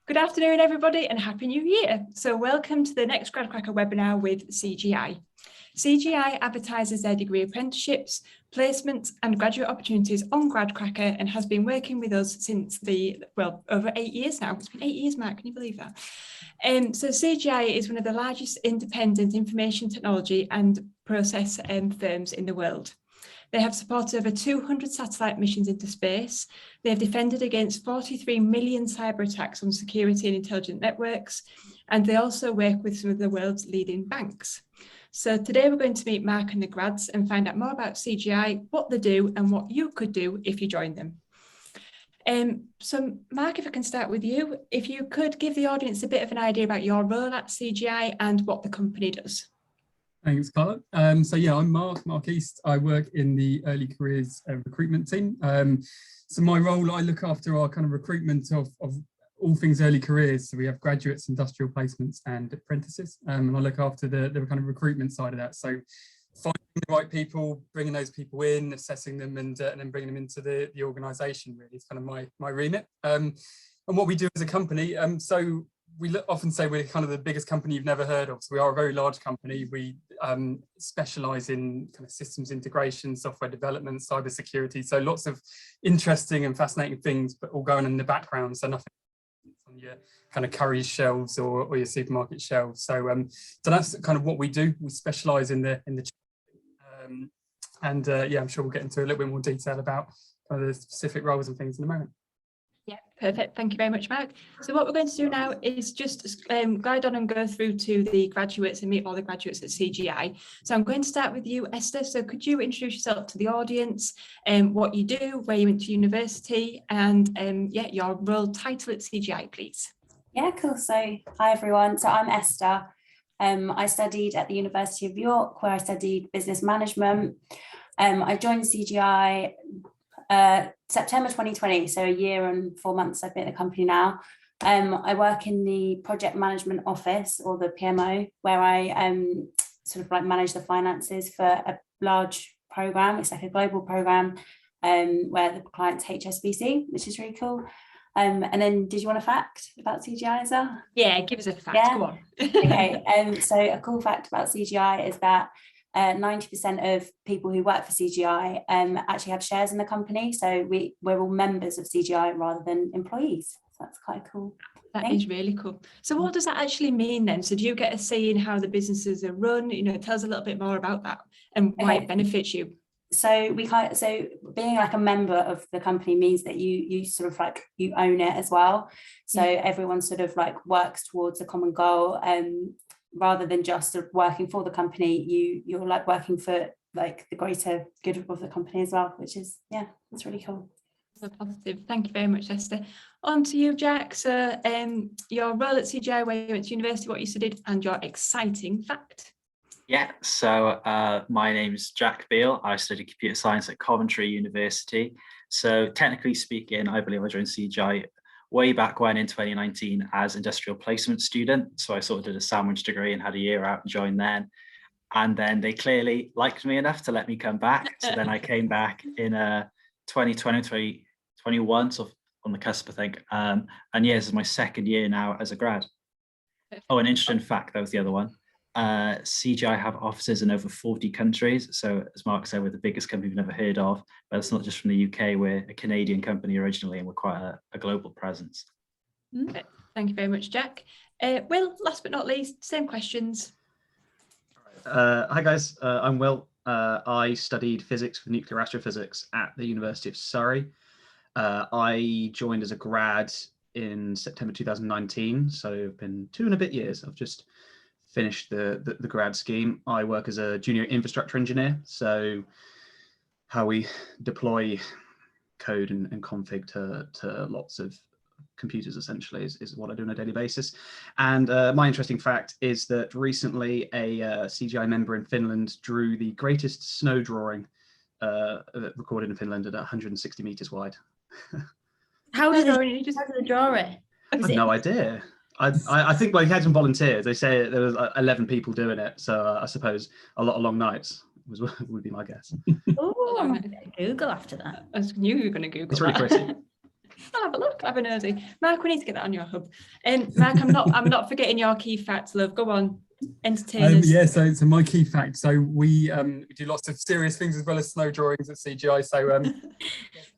Good afternoon, everybody, and Happy New Year. So welcome to the next GradCracker webinar with CGI. CGI advertises their degree apprenticeships, placements and graduate opportunities on GradCracker and has been working with us since over 8 years now. It's been 8 years, Mark, can you believe that? So CGI is one of the largest independent information technology and process firms in the world. They have supported over 200 satellite missions into space. They have defended against 43 million cyber attacks on security and intelligent networks, and they also work with some of the world's leading banks. So today we're going to meet Mark and the grads and find out more about CGI, what they do and what you could do if you joined them. So Mark, if I can start with you, if you could give the audience a bit of an idea about your role at CGI and what the company does. Thanks, Carla. So yeah, I'm Mark East. I work in the early careers recruitment team. So my role, I look after our kind of recruitment of all things early careers. So we have graduates, industrial placements and apprentices. And I look after the kind of recruitment side of that. So finding the right people, bringing those people in, assessing them and then bringing them into the organisation really is kind of my remit. And what we do as a company, so we often say we're kind of the biggest company you've never heard of. So we are a very large company. We specialise in kind of systems integration, software development, cyber security. So lots of interesting and fascinating things, but all going in the background. So nothing on your kind of Currys shelves or your supermarket shelves. So that's kind of what we do. We specialise in the yeah, I'm sure we'll get into a little bit more detail about kind of the specific roles and things in a moment. Yeah, perfect. Thank you very much, Mark. So what we're going to do now is just glide on and go through to the graduates and meet all the graduates at CGI. So I'm going to start with you, Esther. So could you introduce yourself to the audience, what you do, where you went to university, and yeah, your role title at CGI, please. Yeah, cool. So hi, everyone. So I'm Esther. I studied at the University of York, where I studied business management. I joined CGI September 2020, so a year and 4 months I've been at the company now. I work in the project management office, or the PMO, where I sort of like manage the finances for a large program. It's like a global program where the client's HSBC, which is really cool. And then did you want a fact about CGI as well? Yeah, give us a fact, yeah? Go on. Okay, so a cool fact about CGI is that 90% of people who work for CGI actually have shares in the company. So we're all members of CGI rather than employees. So that's quite cool. That is really cool. So what does that actually mean then? So do you get a say in how the businesses are run? You know, tell us a little bit more about that and why it benefits you. So being like a member of the company means that you sort of like you own it as well. So everyone sort of like works towards a common goal. Rather than just sort of working for the company, you're like working for like the greater good of the company as well, which is, yeah, that's really cool. So positive. Thank you very much, Esther. On to you, Jack. So your role at CGI, where you went to university, what you studied, and your exciting fact. Yeah, so my name's Jack Beale. I studied computer science at Coventry University. So technically speaking, I believe I joined CGI way back when in 2019 as industrial placement student. So I sort of did a sandwich degree and had a year out and joined then. And then they clearly liked me enough to let me come back. So then I came back in 2020, 2021, sort of on the cusp, I think. And yeah, this is my second year now as a grad. Oh, an interesting fact, that was the other one. CGI have offices in over 40 countries. So as Mark said, we're the biggest company we've never heard of, but it's not just from the UK, we're a Canadian company originally, and we're quite a global presence. Okay. Thank you very much, Jack. Will, last but not least, same questions. Hi guys, I'm Will. I studied physics with nuclear astrophysics at the University of Surrey. I joined as a grad in September 2019, so I've been 2 and a bit years. I've just finished the grad scheme. I work as a junior infrastructure engineer, so how we deploy code and config to lots of computers essentially is what I do on a daily basis. And my interesting fact is that recently a CGI member in Finland drew the greatest snow drawing recorded in Finland at 160 meters wide. How did they draw it? I have no idea. I think, well, he had some volunteers. They say there was 11 people doing it, so I suppose a lot of long nights would be my guess. Oh, I'm going to Google after that. I knew you were going to Google. It's really pretty. have a nosy. Mark, we need to get that on your hub. Mark, I'm not forgetting your key facts, love. Go on, entertain us. Yeah, so my key fact. So we do lots of serious things as well as snow drawings at CGI. So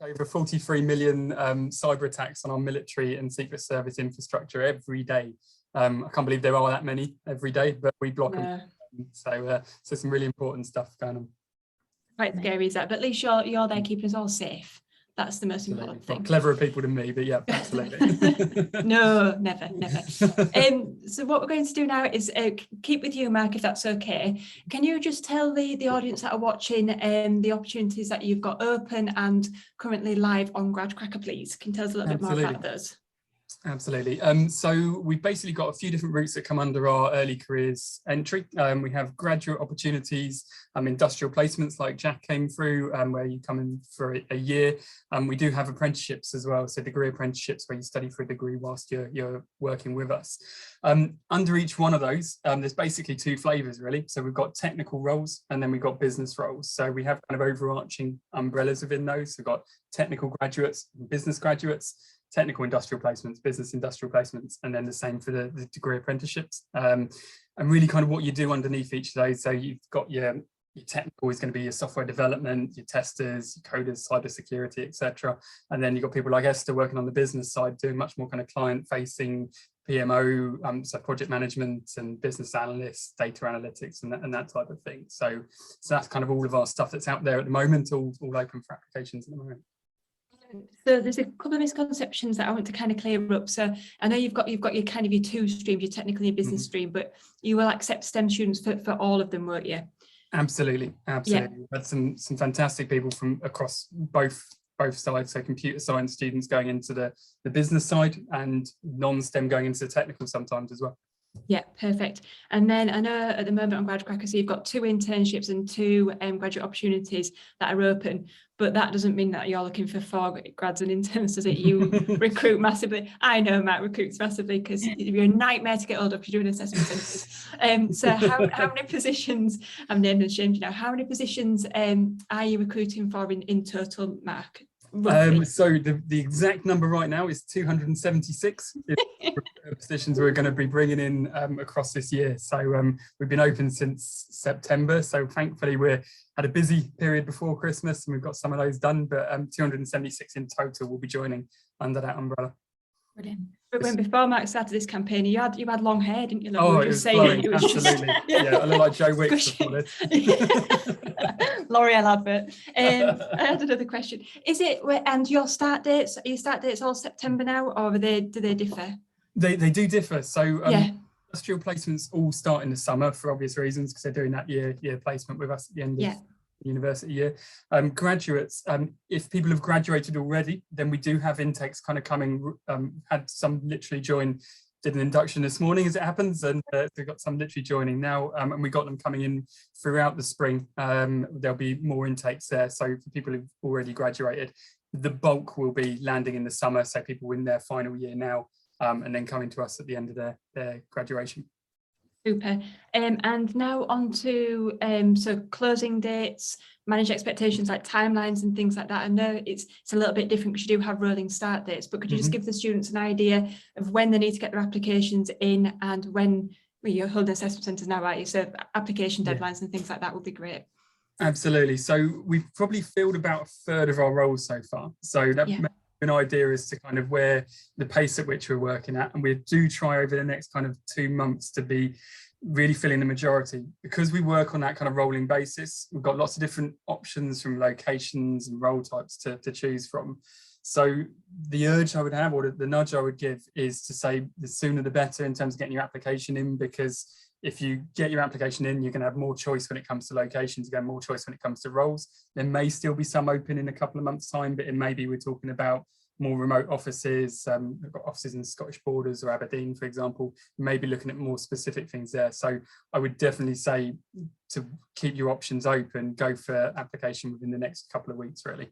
over 43 million cyber attacks on our military and secret service infrastructure every day. I can't believe there are that many every day, but we block them. So some really important stuff going on. Quite scary, is that? But at least you're there keeping us all safe. That's the most Absolutely. important thing. Well, cleverer people than me, but yeah, absolutely. No, never. So what we're going to do now is keep with you, Mark, if that's okay. Can you just tell the audience that are watching the opportunities that you've got open and currently live on GradCracker, please? Can you tell us a little bit more about those? Absolutely. So we've basically got a few different routes that come under our early careers entry. We have graduate opportunities, industrial placements like Jack came through, where you come in for a year. We do have apprenticeships as well, so degree apprenticeships where you study for a degree whilst you're working with us. Under each one of those, there's basically two flavours really. So we've got technical roles and then we've got business roles. So we have kind of overarching umbrellas within those. We've got technical graduates, business graduates, technical industrial placements, business industrial placements, and then the same for the degree apprenticeships. And really kind of what you do underneath each of those. So you've got your technical is going to be your software development, your testers, your coders, cybersecurity, etc. And then you've got people like Esther working on the business side, doing much more kind of client-facing PMO, so project management and business analysts, data analytics, and that type of thing. So that's kind of all of our stuff that's out there at the moment, all open for applications at the moment. So there's a couple of misconceptions that I want to kind of clear up. So I know you've got your kind of your two streams, your technical and your business stream, but you will accept STEM students for all of them, won't you? Absolutely. Yeah. We've had some fantastic people from across both sides. So computer science students going into the business side and non-STEM going into the technical sometimes as well. Yeah, perfect. And then I know at the moment on GradCracker, so you've got 2 internships and 2 graduate opportunities that are open, but that doesn't mean that you're looking for 4 grads and interns, does it? You recruit massively. I know Matt recruits massively because you're a nightmare to get hold of because you're doing assessment centres. So how many positions, I'm named and shamed now, how many positions are you recruiting for in total, Mark? So the exact number right now is 276 positions we're going to be bringing in across this year. So we've been open since September. So thankfully we had a busy period before Christmas and we've got some of those done, but 276 in total will be joining under that umbrella. Brilliant. But when before Mark started this campaign, you had long hair, didn't you? Like, oh, it was flowing, it was absolutely. Just, yeah, I look like Joe Wicks before this. L'Oreal advert. I had another question. Is it, and your start dates, are your start dates all September now, or do they differ? They do differ. So industrial placements all start in the summer for obvious reasons, because they're doing that year placement with us at the end of the university year. Graduates, if people have graduated already, then we do have intakes kind of coming. Had some literally join, did an induction this morning as it happens, and we've got some literally joining now, and we got them coming in throughout the spring. There'll be more intakes there. So for people who've already graduated, the bulk will be landing in the summer. So people in their final year now, and then coming to us at the end of their graduation. Super. And now on to so closing dates, manage expectations like timelines and things like that. I know it's a little bit different because you do have rolling start dates, but could you just give the students an idea of when they need to get their applications in and when you're holding assessment centres now, right? So application deadlines and things like that would be great. Absolutely. So we've probably filled about a third of our roles so far. So that an idea as to kind of where the pace at which we're working at, and we do try over the next kind of 2 months to be really filling the majority, because we work on that kind of rolling basis. We've got lots of different options from locations and role types to choose from. So the urge I would have, or the nudge I would give, is to say the sooner the better in terms of getting your application in, because if you get your application in, you're going to have more choice when it comes to locations, you're going to have more choice when it comes to roles. There may still be some open in a couple of months' time, but it may be we're talking about more remote offices. We've got offices in the Scottish Borders or Aberdeen, for example. Maybe looking at more specific things there. So I would definitely say to keep your options open, go for application within the next couple of weeks, really.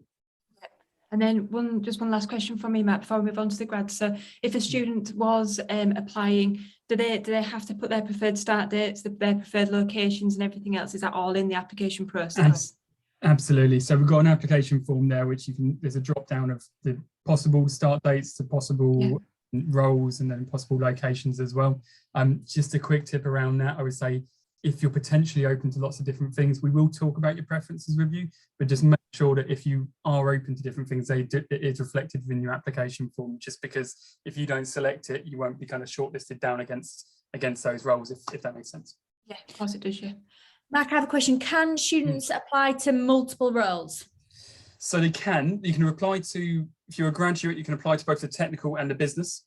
And then just one last question from me, Matt, before we move on to the grads. So if a student was applying, do they have to put their preferred start dates, their preferred locations and everything else? Is that all in the application process? Absolutely. So we've got an application form there, which there's a drop down of the possible start dates to possible roles and then possible locations as well. Just a quick tip around that, I would say, if you're potentially open to lots of different things, we will talk about your preferences with you, but just make sure that if you are open to different things, it is reflected within your application form, just because if you don't select it, you won't be kind of shortlisted down against those roles, if that makes sense. Yeah, of course it does, yeah. Mark, I have a question. Can students apply to multiple roles? So you can apply to, if you're a graduate, you can apply to both the technical and the business.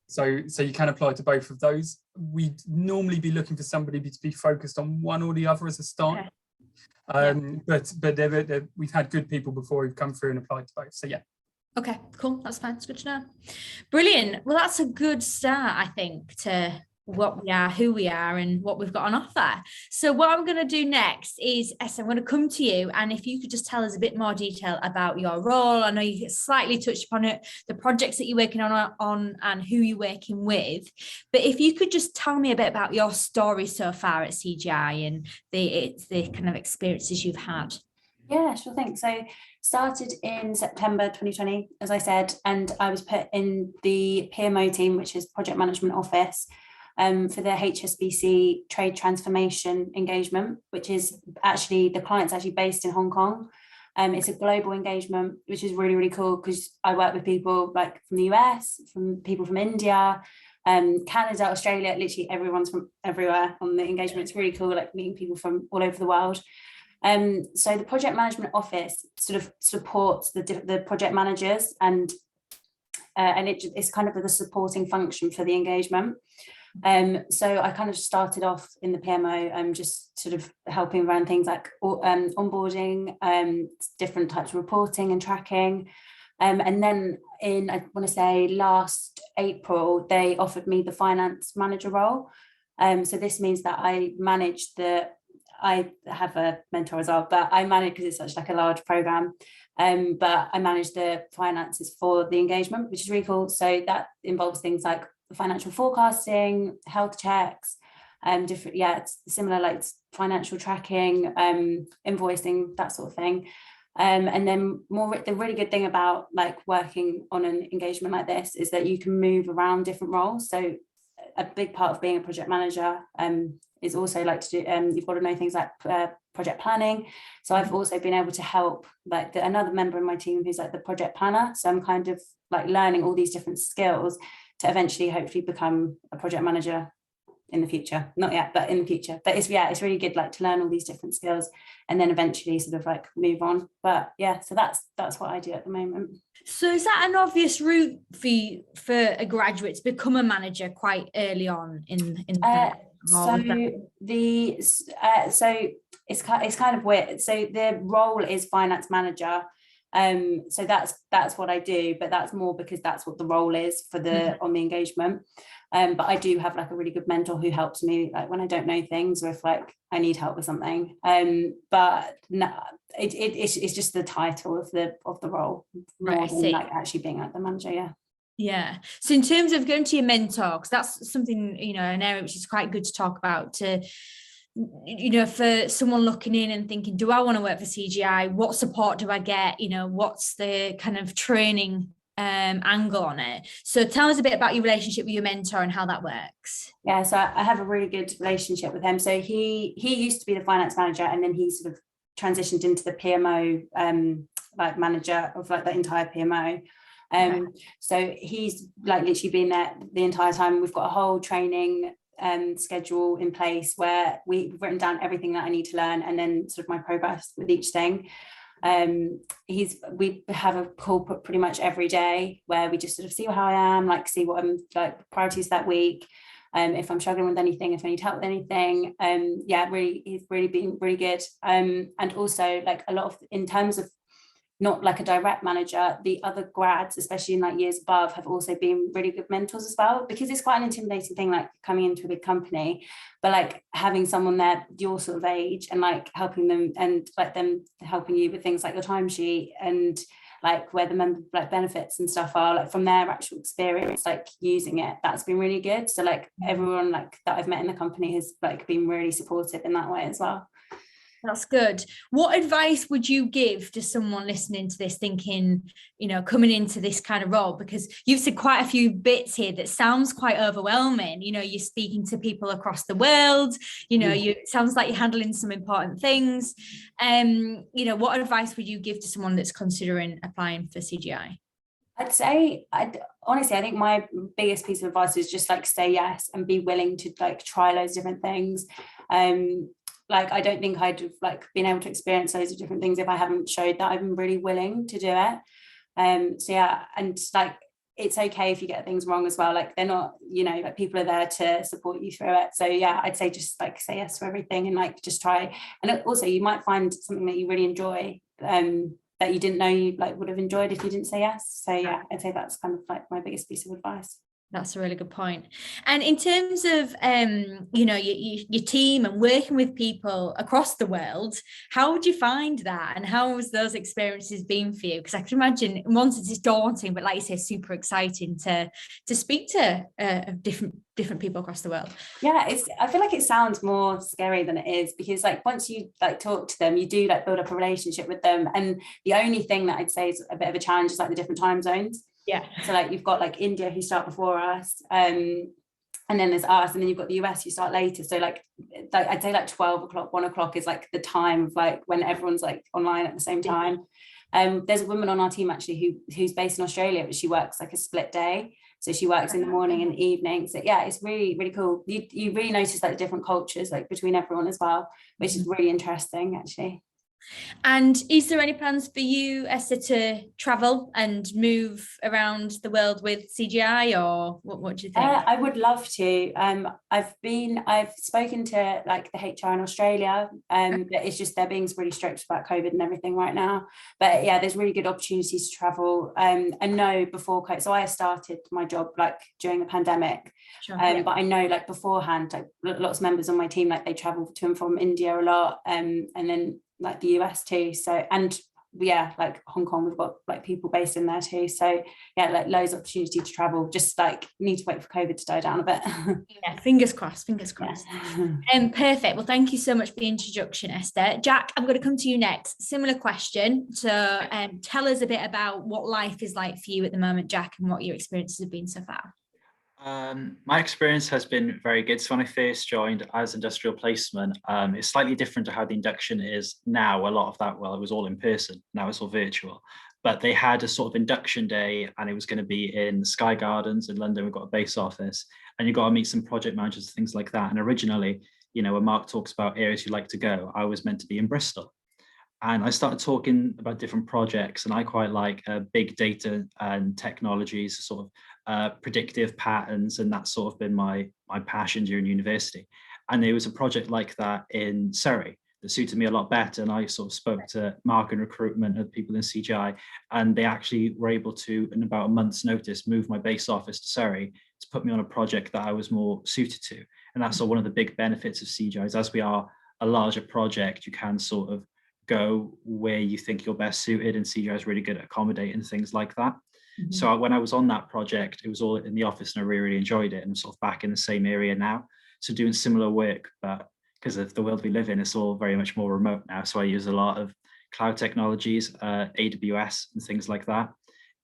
So you can apply to both of those. We'd normally be looking for somebody to be focused on one or the other as a start. But we've had good people before who've come through and applied to both. So yeah. Okay, cool. That's fine. It's good to know. Brilliant. Well, that's a good start, I think, to what we are, who we are, and what we've got on offer. So what I'm going to do next is, Esther, I'm going to come to you, and if you could just tell us a bit more detail about your role. I know you slightly touched upon it, the projects that you're working on and who you're working with, but if you could just tell me a bit about your story so far at CGI and the kind of experiences you've had. Yeah, sure thing. So started in September 2020, as I said, and I was put in the PMO team, which is Project Management Office, for the HSBC Trade Transformation engagement, which is actually, the client's actually based in Hong Kong. It's a global engagement, which is really, really cool, because I work with people like from the US, from people from India, Canada, Australia, literally everyone's from everywhere on the engagement. It's really cool, like meeting people from all over the world. So the Project Management Office sort of supports the project managers, and it's kind of the supporting function for the engagement. So I kind of started off in the PMO, just sort of helping around things like onboarding, different types of reporting and tracking. And then I want to say last April, they offered me the finance manager role. So this means that I have a mentor as well, but I manage, because it's such like a large program, but I manage the finances for the engagement, which is really cool. So that involves things like financial forecasting, health checks, it's similar, like financial tracking, invoicing, that sort of thing. And then the really good thing about like working on an engagement like this is that you can move around different roles. So a big part of being a project manager is also like to do, you've got to know things like project planning. So I've also been able to help like another member in my team who's like the project planner. So I'm kind of like learning all these different skills to eventually hopefully become a project manager in the future. Not yet, but in the future. But it's really good like to learn all these different skills and then eventually sort of like move on. But yeah, so that's what I do at the moment. So is that an obvious route for a graduate to become a manager quite early on in the so it's kind of weird. So the role is finance manager. So that's what I do, but that's more because that's what the role is for on the engagement. But I do have like a really good mentor who helps me like when I don't know things, or if like I need help with something. But no, it's just the title of the role more than like actually being like the manager. Yeah. Yeah. So in terms of going to your mentor, because that's something, an area which is quite good to talk about, for someone looking in and thinking, do I want to work for CGI? What support do I get? What's the kind of training angle on it? So tell us a bit about your relationship with your mentor and how that works. Yeah, so I have a really good relationship with him. So he used to be the finance manager, and then he sort of transitioned into the PMO like manager of like the entire PMO. So he's like literally been there the entire time. We've got a whole training schedule in place where we've written down everything that I need to learn, and then sort of my progress with each thing. We have a call pretty much every day where we just sort of see how I am, like see what I'm like priorities that week, if I'm struggling with anything, if I need help with anything. He's really been really good. And also like a lot of, in terms of not like a direct manager, the other grads, especially in like years above, have also been really good mentors as well, because it's quite an intimidating thing, like coming into a big company, but like having someone there your sort of age and like helping them, and like them helping you with things like your timesheet and like where the member like benefits and stuff are, like from their actual experience, like using it, that's been really good. So like everyone like that I've met in the company has like been really supportive in that way as well. That's good. What advice would you give to someone listening to this thinking, you know, coming into this kind of role? Because you've said quite a few bits here that sounds quite overwhelming. You know, you're speaking to people across the world, you know, it sounds like you're handling some important things. You know, what advice would you give to someone that's considering applying for CGI? Honestly, I think my biggest piece of advice is just like say yes and be willing to like try loads of different things. Like I don't think I'd have like been able to experience loads of different things if I haven't showed that I'm really willing to do it. So yeah, and like it's okay if you get things wrong as well. Like they're not, you know, like people are there to support you through it. So yeah, I'd say just like say yes to everything and like just try. And also you might find something that you really enjoy that you didn't know you like would have enjoyed if you didn't say yes. So yeah, I'd say that's kind of like my biggest piece of advice. That's a really good point. And in terms of, you know, your team and working with people across the world, how would you find that? And how has those experiences been for you? Because I can imagine once it's daunting, but like you say, super exciting to speak to different people across the world. Yeah, I feel like it sounds more scary than it is, because like once you like talk to them, you do like build up a relationship with them. And the only thing that I'd say is a bit of a challenge is like the different time zones. Yeah. So like you've got like India who start before us, and then there's us, and then you've got the US who start later. So like I'd say like 12 o'clock, 1 o'clock is like the time of like when everyone's like online at the same time. There's a woman on our team actually who's based in Australia, but she works like a split day. So she works in the morning and the evening. So yeah, it's really, really cool. You really notice like the different cultures like between everyone as well, which is really interesting actually. And is there any plans for you, Esther, to travel and move around the world with CGI, or what do you think? I would love to. I've spoken to like the HR in Australia, but it's just they're being really strict about COVID and everything right now. But yeah, there's really good opportunities to travel. And no, before COVID, so I started my job like during the pandemic. Sure, But I know like beforehand, like lots of members on my team, like they travel to and from India a lot, and then like the US too. So, and yeah, like Hong Kong, we've got like people based in there too. So yeah, like loads of opportunity to travel, just like need to wait for COVID to die down a bit. Yeah, fingers crossed. Yeah. Perfect. Well, thank you so much for the introduction, Esther. Jack, I'm going to come to you next. Similar question. So tell us a bit about what life is like for you at the moment, Jack, and what your experiences have been so far. My experience has been very good. So when I first joined as industrial placement, it's slightly different to how the induction is now. A lot of that, well, it was all in person. Now it's all virtual. But they had a sort of induction day, and it was going to be in Sky Gardens in London. We've got a base office, and you got to meet some project managers, things like that. And originally, you know, when Mark talks about areas you'd like to go, I was meant to be in Bristol. And I started talking about different projects, and I quite like big data and technologies, sort of predictive patterns, and that's sort of been my passion during university. And there was a project like that in Surrey that suited me a lot better, and I sort of spoke to Mark and recruitment of people in CGI, and they actually were able to, in about a month's notice, move my base office to Surrey to put me on a project that I was more suited to. And that's one of the big benefits of CGI, is as we are a larger project, you can sort of go where you think you're best suited, and CGI is really good at accommodating things like that. Mm-hmm. So when I was on that project, it was all in the office, and I really, really enjoyed it. And I'm sort of back in the same area now, so doing similar work, but because of the world we live in, it's all very much more remote now. So I use a lot of cloud technologies, AWS and things like that.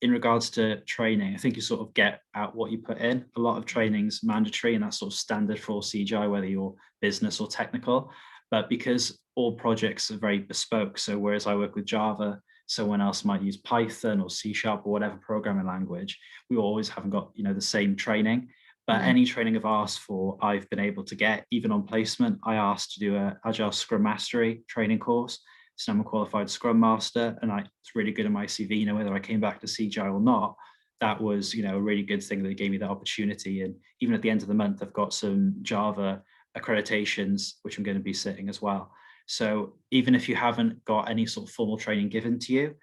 In regards to training, I think you sort of get out what you put in. A lot of training's mandatory, and that's sort of standard for all CGI, whether you're business or technical. But because all projects are very bespoke, so whereas I work with Java, someone else might use Python or C# or whatever programming language, we always haven't got, you know, the same training. But any training I've asked for, I've been able to get. Even on placement, I asked to do an Agile Scrum Mastery training course. So I'm a qualified Scrum Master, and it's really good in my CV, you know, whether I came back to CGI or not. That was, you know, a really good thing that gave me that opportunity. And even at the end of the month, I've got some Java accreditations, which I'm going to be sitting as well. So even if you haven't got any sort of formal training given to you,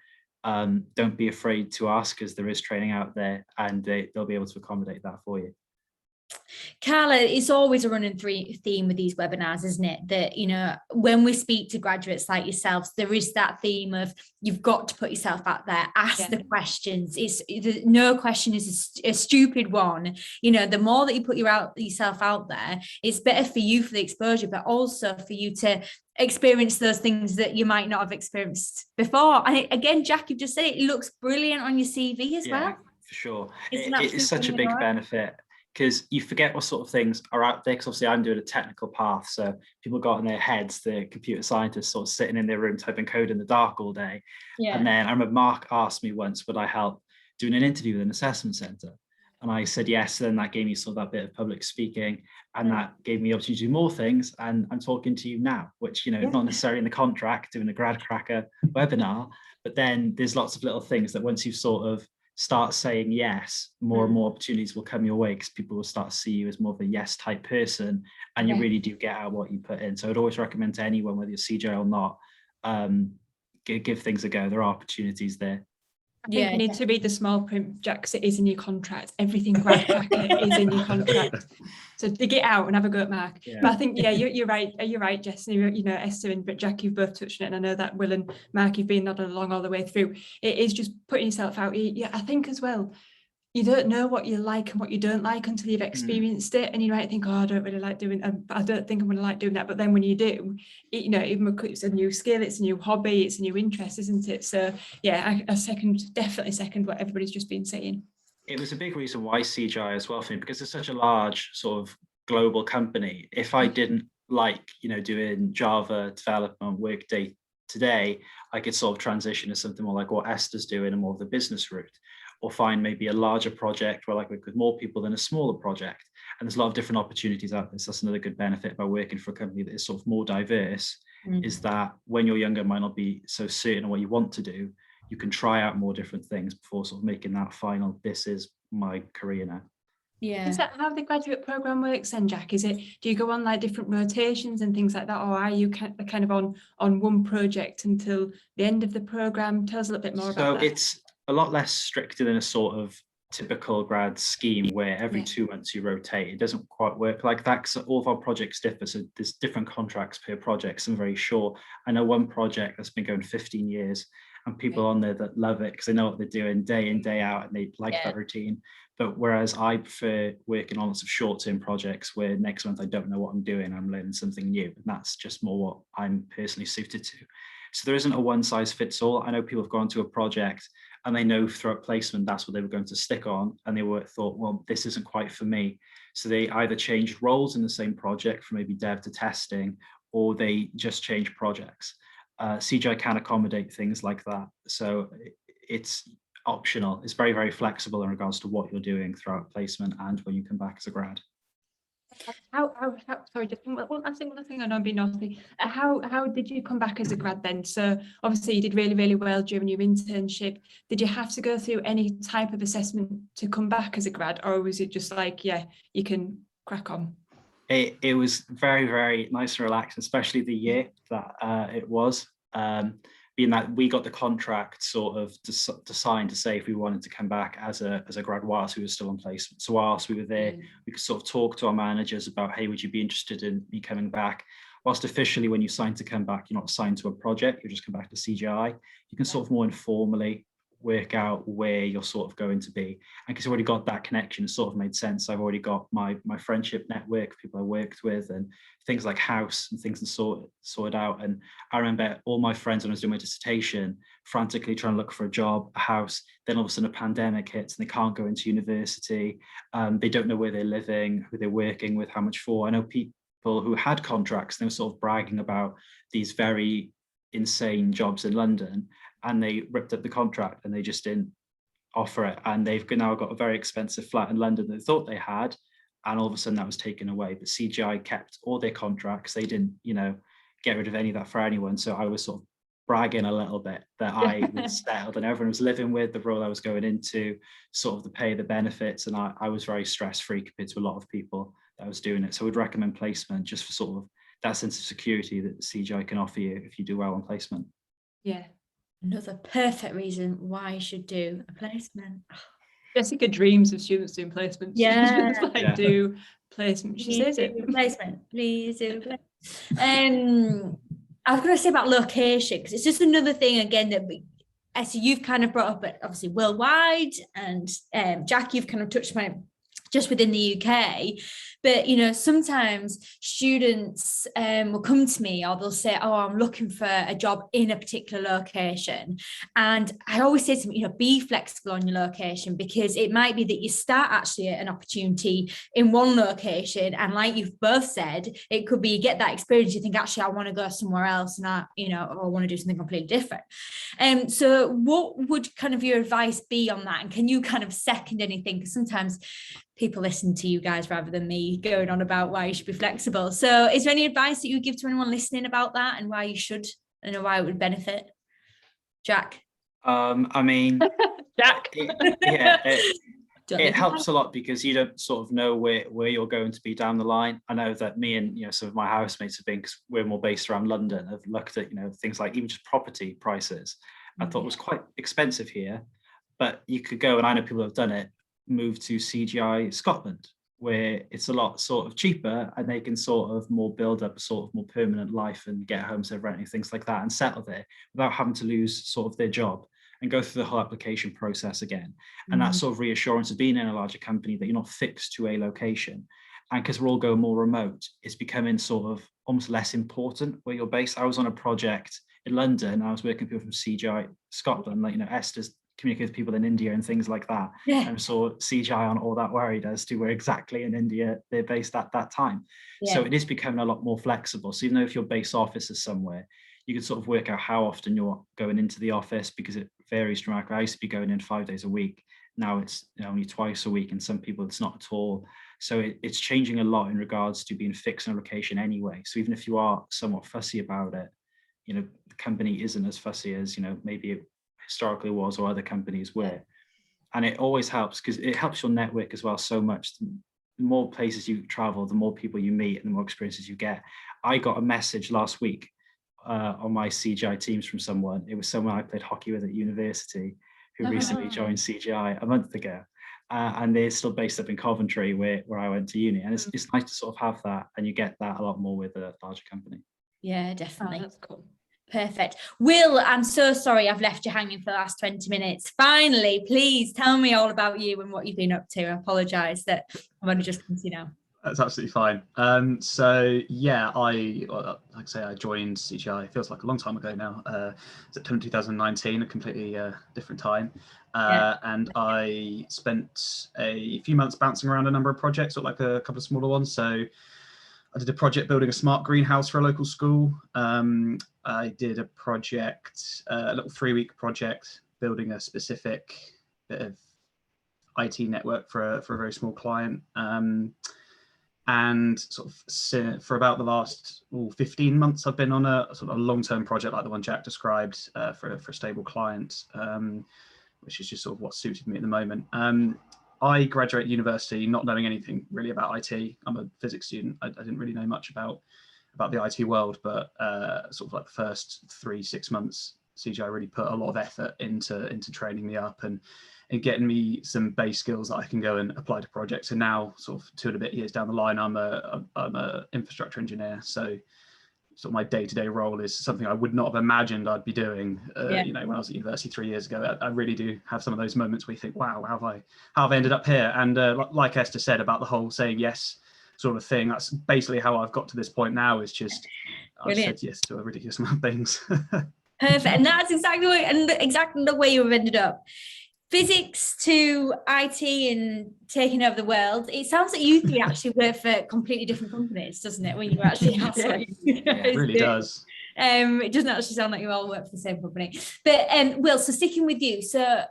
don't be afraid to ask, because there is training out there, and they'll be able to accommodate that for you. Carla, it's always a running theme with these webinars, isn't it? That, you know, when we speak to graduates like yourselves, there is that theme of you've got to put yourself out there, ask the questions. No question is a stupid one. You know, the more that you put yourself out there, it's better for you for the exposure, but also for you to experience those things that you might not have experienced before. And again, Jack, you've just said it looks brilliant on your CV as well. For sure. It's It's such a big benefit, because you forget what sort of things are out there. Because obviously I'm doing a technical path, so people got in their heads, the computer scientists sort of sitting in their room typing code in the dark all day. And then I remember Mark asked me once, would I help doing an interview with an assessment centre? And I said yes. Then that gave me sort of that bit of public speaking, and that gave me the opportunity to do more things. And I'm talking to you now, which, you know, not necessarily in the contract, doing a grad cracker webinar, but then there's lots of little things that once you sort of start saying yes, more and more opportunities will come your way, because people will start to see you as more of a yes type person, and you really do get out what you put in. So I'd always recommend to anyone, whether you're CGI or not, give things a go. There are opportunities there. I think you need to read the small print, Jack, because it is in your contract. Everything grad cracker is in your contract. So dig it out and have a go at Mark. But I think, you're right. You're right, Jess. You know, Esther and Jack, you've both touched on it. And I know that Will and Mark, you've been nodding along all the way through. It is just putting yourself out. Yeah, I think as well, you don't know what you like and what you don't like until you've experienced it. And you might think, oh, I don't really like doing, I don't think I'm going to like doing that. But then when you do, you know, even it's a new skill, it's a new hobby, it's a new interest, isn't it? So yeah, I definitely second what everybody's just been saying. It was a big reason why CGI as well for me, because it's such a large sort of global company. If I didn't like, you know, doing Java development work day to day, I could sort of transition to something more like what Esther's doing and more of the business route, or find maybe a larger project where I work with more people than a smaller project. And there's a lot of different opportunities out there. So that's another good benefit by working for a company that is sort of more diverse, is that when you're younger, might not be so certain of what you want to do, you can try out more different things before sort of making that final, this is my career now. Yeah. Is that how the graduate program works then, Jack? Is it, do you go on like different rotations and things like that, or are you kind of on one project until the end of the program? Tell us a little bit more about that. So it's a lot less stricter than a sort of typical grad scheme where every 2 months you rotate. It doesn't quite work like that, because all of our projects differ. So there's different contracts per project. Some very short. I know one project that's been going 15 years, and people on there that love it because they know what they're doing day in, day out, and they like that routine. But whereas I prefer working on lots of short-term projects where next month I don't know what I'm doing, I'm learning something new. And that's just more what I'm personally suited to. So there isn't a one size fits all. I know people have gone to a project and they know throughout placement that's what they were going to stick on, and they thought, well, this isn't quite for me. So they either changed roles in the same project from maybe dev to testing, or they just changed projects. CGI can accommodate things like that. So it's optional. It's very, very flexible in regards to what you're doing throughout placement and when you come back as a grad. Sorry, just one thing, I know I'm being naughty. How did you come back as a grad then? So obviously you did really, really well during your internship. Did you have to go through any type of assessment to come back as a grad, or was it just like, yeah, you can crack on? It was very, very nice and relaxed, especially the year that it was. Being that we got the contract sort of to sign to say if we wanted to come back as a grad whilst we were still on placement. So whilst we were there, we could sort of talk to our managers about, hey, would you be interested in me coming back? Whilst officially, when you sign to come back, you're not signed to a project, you just come back to CGI. You can sort of more informally work out where you're sort of going to be. And because I've already got that connection, it sort of made sense. I've already got my friendship network, people I worked with, and things like house and things to sort out. And I remember all my friends when I was doing my dissertation frantically trying to look for a job, a house. Then all of a sudden a pandemic hits and they can't go into university. They don't know where they're living, who they're working with, how much for. I know people who had contracts, they were sort of bragging about these very insane jobs in London, and they ripped up the contract and they just didn't offer it. And they've now got a very expensive flat in London that they thought they had, and all of a sudden that was taken away. But CGI kept all their contracts. They didn't, get rid of any of that for anyone. So I was sort of bragging a little bit that I was settled and everyone was living with the role I was going into, sort of the pay, the benefits. And I was very stress-free compared to a lot of people that was doing it. So I would recommend placement just for sort of that sense of security that CGI can offer you if you do well on placement. Yeah. Another perfect reason why you should do a placement. Jessica dreams of students doing placements. Yeah. Do Placement, she says it. Placement, please do. I was going to say about location, because it's just another thing again that Esther, you've kind of brought up, but obviously worldwide, and Jack, you've kind of touched on it just within the UK. But, you know, sometimes students will come to me, or they'll say, oh, I'm looking for a job in a particular location. And I always say to them, you know, be flexible on your location, because it might be that you start actually an opportunity in one location. And like you've both said, it could be you get that experience, you think, actually, I want to go somewhere else, and I want to do something completely different. So what would kind of your advice be on that? And can you kind of second anything? Because sometimes people listen to you guys rather than me going on about why you should be flexible. So is there any advice that you would give to anyone listening about that, and why you should, and why it would benefit? Jack? I mean, Jack? It helps a lot, because you don't sort of know where you're going to be down the line. I know that me and, you know, some of my housemates have been, because we're more based around London, have looked at, you know, things like even just property prices. I thought it was quite expensive here, but you could go, and I know people have done it, move to CGI Scotland, where it's a lot sort of cheaper, and they can sort of more build up a sort of more permanent life and get homes they're renting, things like that, and settle there without having to lose sort of their job and go through the whole application process again. And that sort of reassurance of being in a larger company, that you're not fixed to a location. And because we're all going more remote, it's becoming sort of almost less important where you're based. I was on a project in London, and I was working with people from CGI Scotland, like, you know, Esther's communicate with people in India and things like that. Yeah. And so CGI aren't all that worried as to where exactly in India they're based at that time. Yeah. So it is becoming a lot more flexible. So even though if your base office is somewhere, you can sort of work out how often you're going into the office, because it varies dramatically. I used to be going in 5 days a week. Now it's, you know, only twice a week, and some people it's not at all. So it's changing a lot in regards to being fixed on a location anyway. So even if you are somewhat fussy about it, you know, the company isn't as fussy as, you know, maybe it historically was, or other companies were. And it always helps, because it helps your network as well so much. The more places you travel, the more people you meet, and the more experiences you get. I got a message last week on my CGI teams from someone. It was someone I played hockey with at university, who recently joined CGI a month ago. And they're still based up in Coventry, where I went to uni. And it's nice to sort of have that, and you get that a lot more with a larger company. Yeah, definitely. Oh, that's cool. Perfect. Will, I'm so sorry I've left you hanging for the last 20 minutes. Finally, please tell me all about you and what you've been up to. I apologise that I'm only just coming to you now. That's absolutely fine. So yeah, like I say, I joined CGI. It feels like a long time ago now. September 2019, a completely different time. And I spent a few months bouncing around a number of projects, or like a couple of smaller ones. So I did a project building a smart greenhouse for a local school. I did a project, a little 3-week project, building a specific bit of IT network for a very small client. And sort of for about the last 15 months, I've been on a sort of a long-term project like the one Jack described for a stable client, which is just sort of what suited me at the moment. I graduated university not knowing anything really about IT. I'm a physics student. I didn't really know much about the IT world, but sort of like the first 3-6 months, CGI really put a lot of effort into training me up and getting me some base skills that I can go and apply to projects. And now, sort of 2 and a bit years down the line, I'm a infrastructure engineer. So sort of my day-to-day role is something I would not have imagined I'd be doing, you know, when I was at university 3 years ago. I really do have some of those moments where you think, wow, how have I ended up here? And like Esther said about the whole saying yes sort of thing, that's basically how I've got to this point now, is just I've said yes to a ridiculous amount of things. Perfect. And that's exactly the way you've ended up. Physics to IT and taking over the world. It sounds like you three actually work for completely different companies, doesn't it? When you actually have it really does. It doesn't actually sound like you all work for the same company. But Will, so sticking with you, so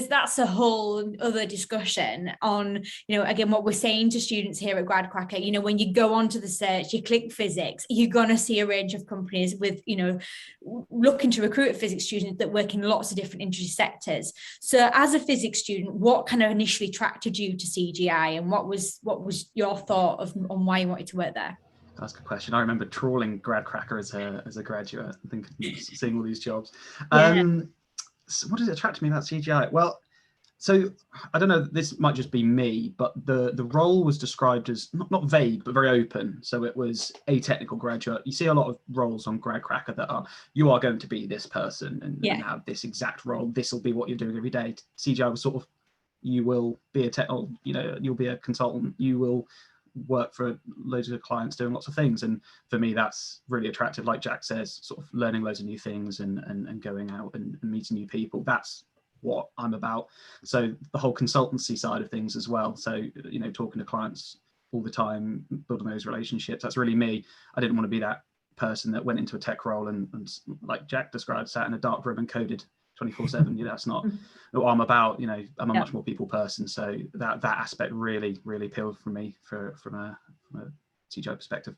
that's a whole other discussion on, you know, again, what we're saying to students here at GradCracker. You know, when you go onto the search, you click physics, you're going to see a range of companies with, you know, looking to recruit physics students that work in lots of different industry sectors. So as a physics student, what kind of initially attracted you to CGI, and what was your thought on why you wanted to work there? That's a good question. I remember trawling GradCracker as a graduate and thinking, seeing all these jobs. So what did attract me about CGI? Well, So I don't know, this might just be me, but the role was described as not vague, but very open. So it was a technical graduate. You see a lot of roles on GradCracker that are, you are going to be this person and have this exact role. This will be what you're doing every day. CGI was sort of, you will be you'll be a consultant. You will work for loads of clients doing lots of things. And for me, that's really attractive. Like Jack says, sort of learning loads of new things and going out and meeting new people. That's what I'm about. So the whole consultancy side of things as well. So, talking to clients all the time, building those relationships, that's really me. I didn't want to be that person that went into a tech role and like Jack described, sat in a dark room and coded 24/7. That's not what I'm about. I'm a much more people person. So that aspect really appealed for me from a CGI perspective.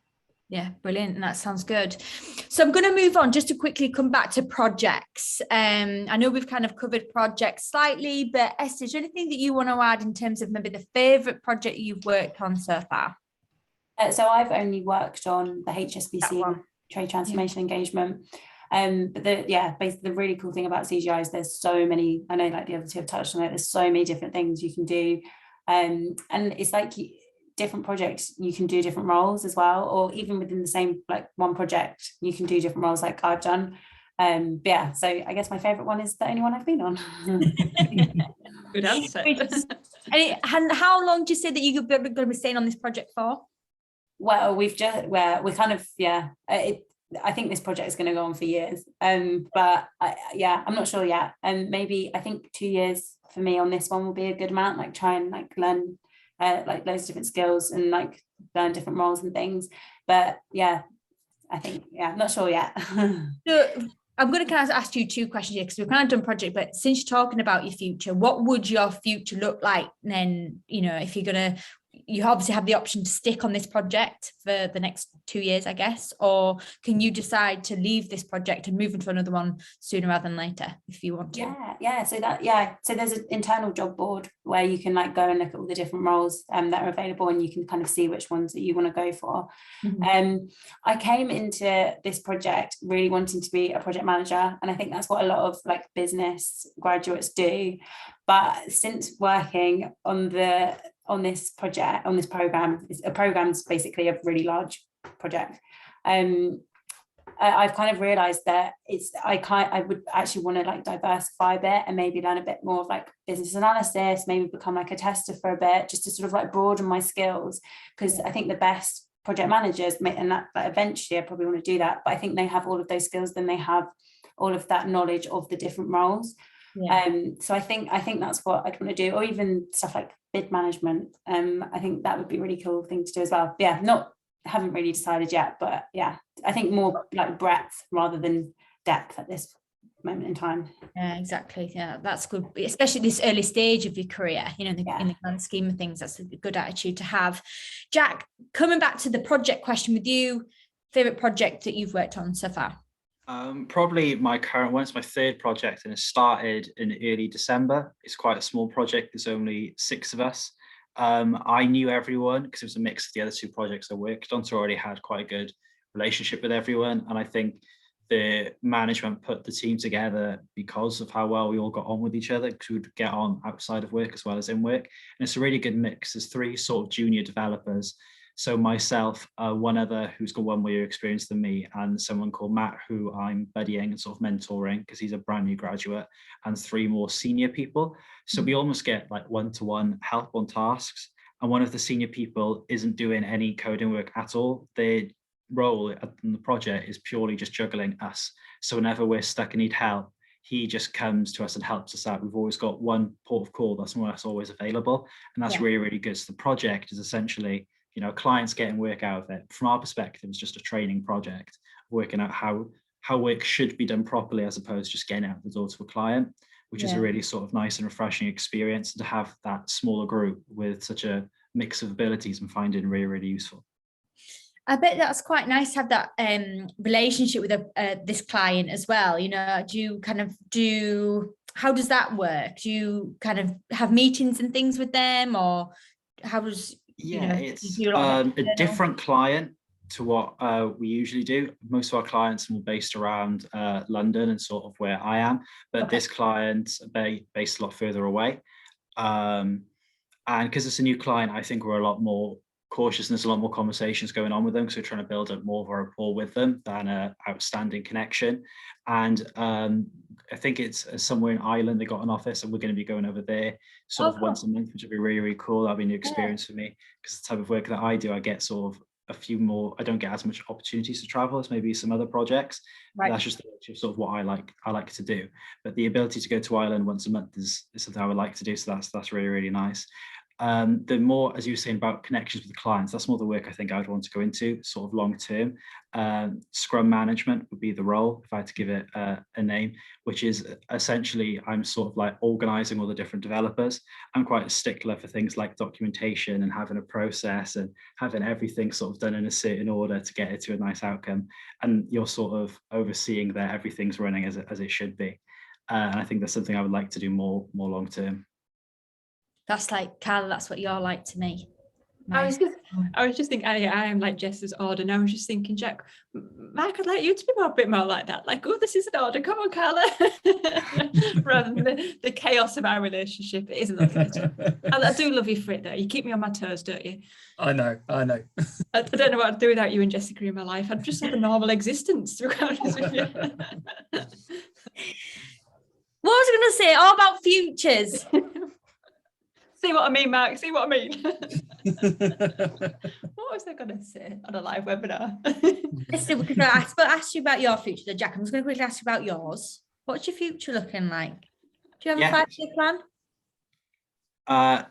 Yeah, brilliant. That sounds good. So I'm going to move on just to quickly come back to projects. I know we've kind of covered projects slightly, but Esther, is there anything that you want to add in terms of maybe the favourite project you've worked on so far? So I've only worked on the HSBC trade transformation engagement. But basically the really cool thing about CGI is there's so many, I know like the other two have touched on it, there's so many different things you can do. And it's like different projects, you can do different roles as well, or even within the same like one project, you can do different roles like I've done. So I guess my favorite one is the only one I've been on. Good answer. And how long do you say that you're going to be staying on this project for? Well, I think this project is going to go on for years, but I'm not sure yet. And maybe I think 2 years for me on this one will be a good amount. Like try and like learn like loads of different skills and like learn different roles and things. But I think I'm not sure yet. So I'm going to kind of ask you two questions here because we've kind of done project, but since you're talking about your future, what would your future look like then? If you're going to, you obviously have the option to stick on this project for the next 2 years, I guess, or can you decide to leave this project and move into another one sooner rather than later if you want to? So there's an internal job board where you can like go and look at all the different roles that are available, and you can kind of see which ones that you want to go for. I came into this project really wanting to be a project manager, and I think that's what a lot of like business graduates do. But since working on this program, a program's basically a really large project. I've kind of realized that I would actually want to like diversify a bit and maybe learn a bit more of like business analysis, maybe become like a tester for a bit, just to sort of like broaden my skills, because I think the best project managers, and that eventually I probably want to do that, but I think they have all of those skills, then they have all of that knowledge of the different roles. So I think that's what I'd want to do, or even stuff like bid management. I think that would be a really cool thing to do as well. Haven't really decided yet, but I think more like breadth rather than depth at this moment in time. Yeah, exactly. Yeah, that's good, especially this early stage of your career, in the grand scheme of things. That's a good attitude to have. Jack, coming back to the project question with you, favorite project that you've worked on so far? Probably my current one. It's my third project and it started in early December. It's quite a small project. There's only 6 of us. I knew everyone because it was a mix of the other 2 projects I worked on, so I already had quite a good relationship with everyone. And I think the management put the team together because of how well we all got on with each other, because we would get on outside of work as well as in work. And it's a really good mix. There's 3 sort of junior developers. So myself, one other who's got 1 year experience than me, and someone called Matt, who I'm buddying and sort of mentoring because he's a brand new graduate, and 3 more senior people. So we almost get like one-to-one help on tasks. And one of the senior people isn't doing any coding work at all. Their role in the project is purely just juggling us. So whenever we're stuck and need help, he just comes to us and helps us out. We've always got one port of call that's more or less always available. And that's really, really good. So the project is essentially, clients getting work out of it. From our perspective, it's just a training project, working out how work should be done properly, as opposed to just getting out the door to a client, which is a really sort of nice and refreshing experience. And to have that smaller group with such a mix of abilities and finding really, really useful. I bet that's quite nice to have that relationship with this client as well. How does that work? Do you kind of have meetings and things with them, or how does... it's a different client to what we usually do. Most of our clients are more based around London and sort of where I am, but this client's based a lot further away. And because it's a new client, I think we're a lot more cautious, and there's a lot more conversations going on with them, because we're trying to build up more of a rapport with them than an outstanding connection. And I think it's somewhere in Ireland they got an office, and we're going to be going over there sort of once a month, which would be really, really cool. That'll be a new experience for me, because the type of work that I do, I get sort of a few more, I don't get as much opportunities to travel as maybe some other projects. Right. That's just the nature of sort of what I like to do. But the ability to go to Ireland once a month is something I would like to do. So that's really, really nice. The more, as you were saying about connections with the clients, that's more the work I think I would want to go into sort of long term. Scrum Management would be the role, if I had to give it a name, which is essentially I'm sort of like organizing all the different developers. I'm quite a stickler for things like documentation and having a process and having everything sort of done in a certain order to get it to a nice outcome. And you're sort of overseeing that everything's running as it should be. And I think that's something I would like to do more long term. That's like, Carla, that's what you're like to me. Nice. I was just thinking, I am like Jess's order, and I was just thinking, Jack, Mark, I'd like you to be a bit more like that. Like, oh, this is an order. Come on, Carla. Rather than the chaos of our relationship. It isn't lovely. I do love you for it, though. You keep me on my toes, don't you? I know. I don't know what I'd do without you and Jessica in my life. I'd just have a normal existence, to be honest with you. What was I going to say? All about futures. See what I mean, Mark? See what I mean? What was I going to say on a live webinar? Esther, because I asked you about your future, Jack. I'm just going to quickly ask you about yours. What's your future looking like? Do you have a 5-year plan?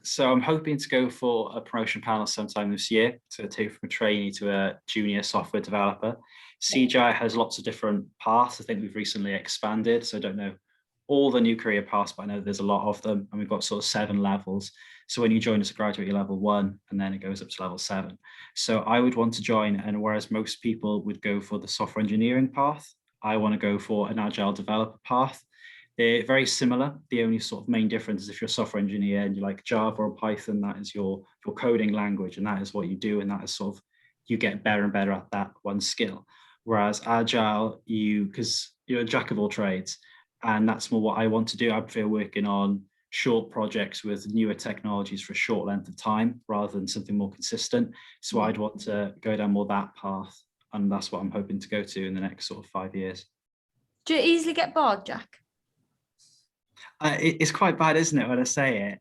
So I'm hoping to go for a promotion panel sometime this year to take from a trainee to a junior software developer. CGI has lots of different paths. I think we've recently expanded, so I don't know all the new career paths, but I know there's a lot of them, and we've got sort of 7 levels. So when you join as a graduate, you're level 1, and then it goes up to level 7. So I would want to join, and whereas most people would go for the software engineering path, I want to go for an agile developer path. They're very similar. The only sort of main difference is if you're a software engineer and you like Java or Python, that is your coding language, and that is what you do, and that is sort of, you get better and better at that one skill. Whereas agile, because you're a jack of all trades, and that's more what I want to do. I prefer working on short projects with newer technologies for a short length of time rather than something more consistent. So I'd want to go down more that path, and that's what I'm hoping to go to in the next sort of 5 years. Do you easily get bored, Jack? It's quite bad, isn't it, when I say it?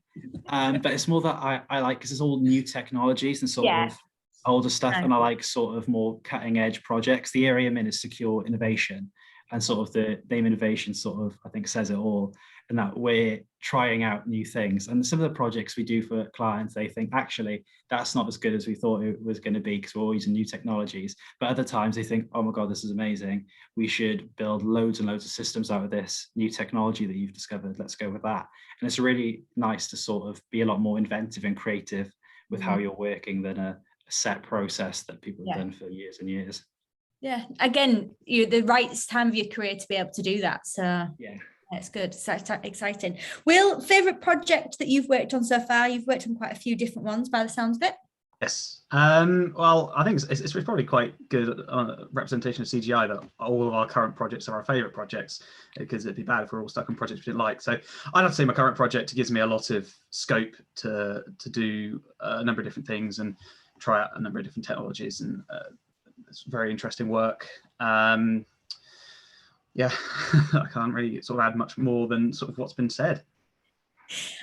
But it's more that I like, because it's all new technologies and sort of older stuff, and I like sort of more cutting edge projects. The area I'm in is secure innovation, and sort of the name innovation sort of, I think, says it all, and that we're trying out new things. And some of the projects we do for clients, they think, actually, that's not as good as we thought it was going to be, because we're all using new technologies. But other times they think, oh my God, this is amazing. We should build loads and loads of systems out of this new technology that you've discovered. Let's go with that. And it's really nice to sort of be a lot more inventive and creative with how you're working than a set process that people have done for years and years. Yeah, again, you're the right time of your career to be able to do that. So yeah, it's good. It's exciting. Will, favorite project that you've worked on so far? You've worked on quite a few different ones by the sounds of it. Yes. Well, I think it's probably quite good representation of CGI that all of our current projects are our favorite projects, because it'd be bad if we're all stuck on projects we didn't like. So I'd have to say my current project gives me a lot of scope to do a number of different things and try out a number of different technologies, and it's very interesting work. Yeah, I can't really sort of add much more than sort of what's been said.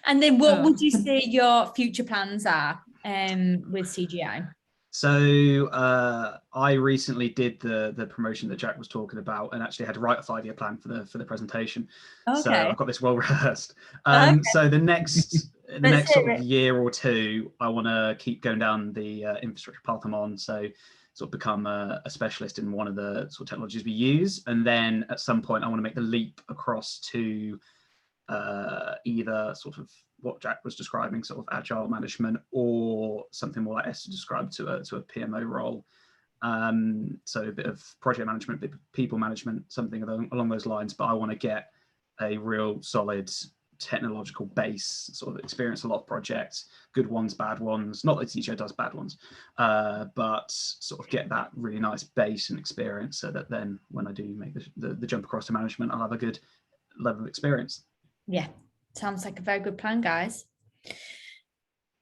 And then what would you say your future plans are with CGI? So I recently did the promotion that Jack was talking about, and actually had to write a 5-year plan for the presentation. Okay. So I've got this well rehearsed. So the next sort of year or two, I want to keep going down the infrastructure path I'm on. So sort of become a specialist in one of the sort of technologies we use, and then at some point I want to make the leap across to either sort of what Jack was describing, sort of agile management, or something more like Esther described, to a PMO role. So a bit of project management, a bit of people management, something along those lines. But I want to get a real solid technological base, sort of experience a lot of projects, good ones, bad ones. Not that CGI does bad ones, but sort of get that really nice base and experience, so that then when I do make the jump across to management, I'll have a good level of experience. Yeah, sounds like a very good plan, guys.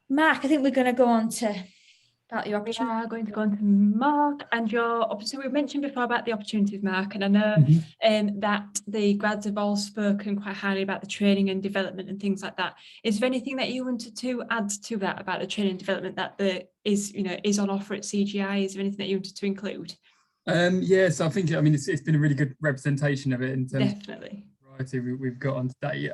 Mark, I think we're going to go on to about your We opportunity. are going to go on to Mark and so we mentioned before about the opportunities, Mark, and I know that the grads have all spoken quite highly about the training and development and things like that. Is there anything that you wanted to add to that about the training and development that is on offer at CGI? Is there anything that you wanted to include? Yes, I think it's been a really good representation of it in terms Definitely. of the variety we've got on today.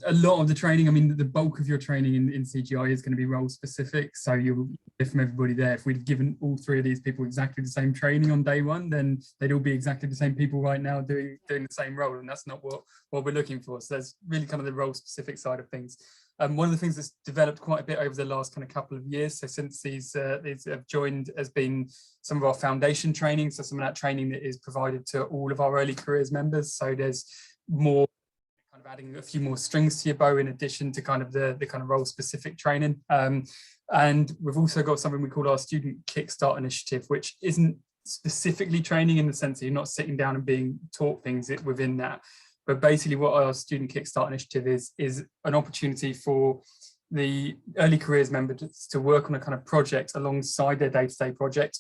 A lot of the training, the bulk of your training in CGI is going to be role specific. So you'll hear from everybody there. If we'd given all three of these people exactly the same training on day one, then they'd all be exactly the same people right now doing the same role. And that's not what we're looking for. So there's really kind of the role specific side of things. One of the things that's developed quite a bit over the last kind of couple of years, so since these have joined, has been some of our foundation training. So some of that training that is provided to all of our early careers members. So there's more kind of adding a few more strings to your bow in addition to kind of the kind of role specific training. And we've also got something we call our student Kickstart initiative, which isn't specifically training in the sense that you're not sitting down and being taught things within that. But basically what our student Kickstart initiative is an opportunity for the early careers members to work on a kind of project alongside their day-to-day project,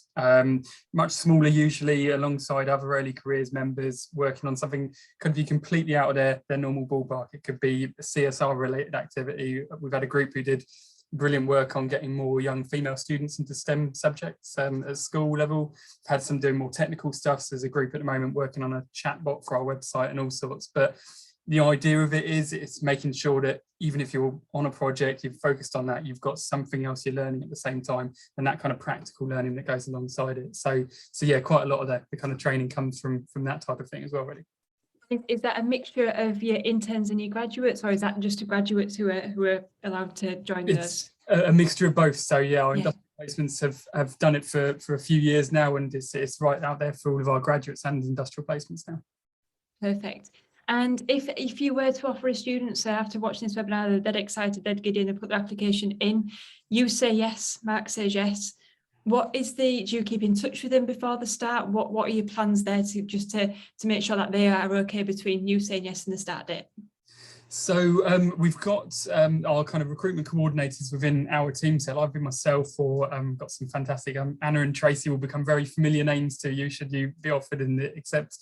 much smaller usually, alongside other early careers members working on something could be completely out of their normal ballpark. It could be a CSR related activity. We've had a group who did brilliant work on getting more young female students into STEM subjects at school level. Had some doing more technical stuff. So there's a group at the moment working on a chatbot for our website and all sorts. But the idea of it is it's making sure that even if you're on a project, you've focused on that, you've got something else you're learning at the same time, and that kind of practical learning that goes alongside it. So yeah, quite a lot of the kind of training comes from that type of thing as well, really. Is that a mixture of your interns and your graduates, or is that just the graduates who are allowed to join those? It's a mixture of both. So yeah, our industrial placements have done it for a few years now, and it's right out there for all of our graduates and industrial placements now. Perfect. And if you were to offer a student, so after watching this webinar, they're excited, they'd get in and put their application in, you say yes, Mark says yes. Do you keep in touch with them before the start? What are your plans there to make sure that they are okay between you saying yes and the start date? So we've got our kind of recruitment coordinators within our team. So I've been myself, or got some fantastic, Anna and Tracy will become very familiar names to you should you be offered and accept.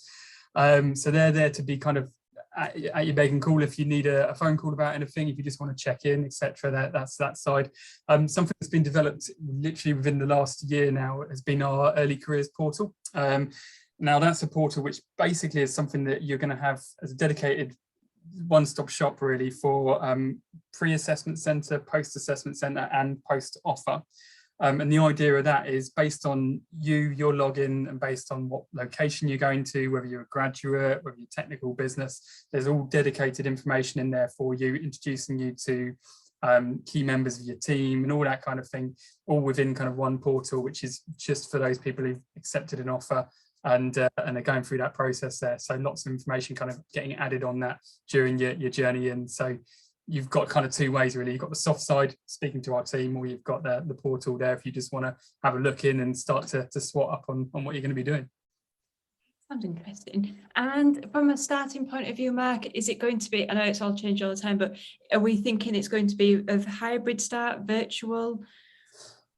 So they're there to be kind of at your beck and call if you need a phone call about anything, if you just want to check in, etc. That's that side. Something that's been developed literally within the last year now has been our early careers portal. Now that's a portal which basically is something that you're going to have as a dedicated one-stop shop really for pre-assessment centre, post-assessment centre and post-offer. And the idea of that is based on your login and based on what location you're going to, whether you're a graduate, whether you're technical business, there's all dedicated information in there for you, introducing you to key members of your team and all that kind of thing, all within kind of one portal, which is just for those people who've accepted an offer and are going through that process there. So lots of information kind of getting added on that during your journey in. So you've got kind of two ways really. You've got the soft side, speaking to our team, or you've got the portal there if you just want to have a look in and start to swat up on what you're going to be doing. Sounds interesting. And from a starting point of view, Mark, is it going to be, I know it's all changed all the time, but are we thinking it's going to be of hybrid start, virtual?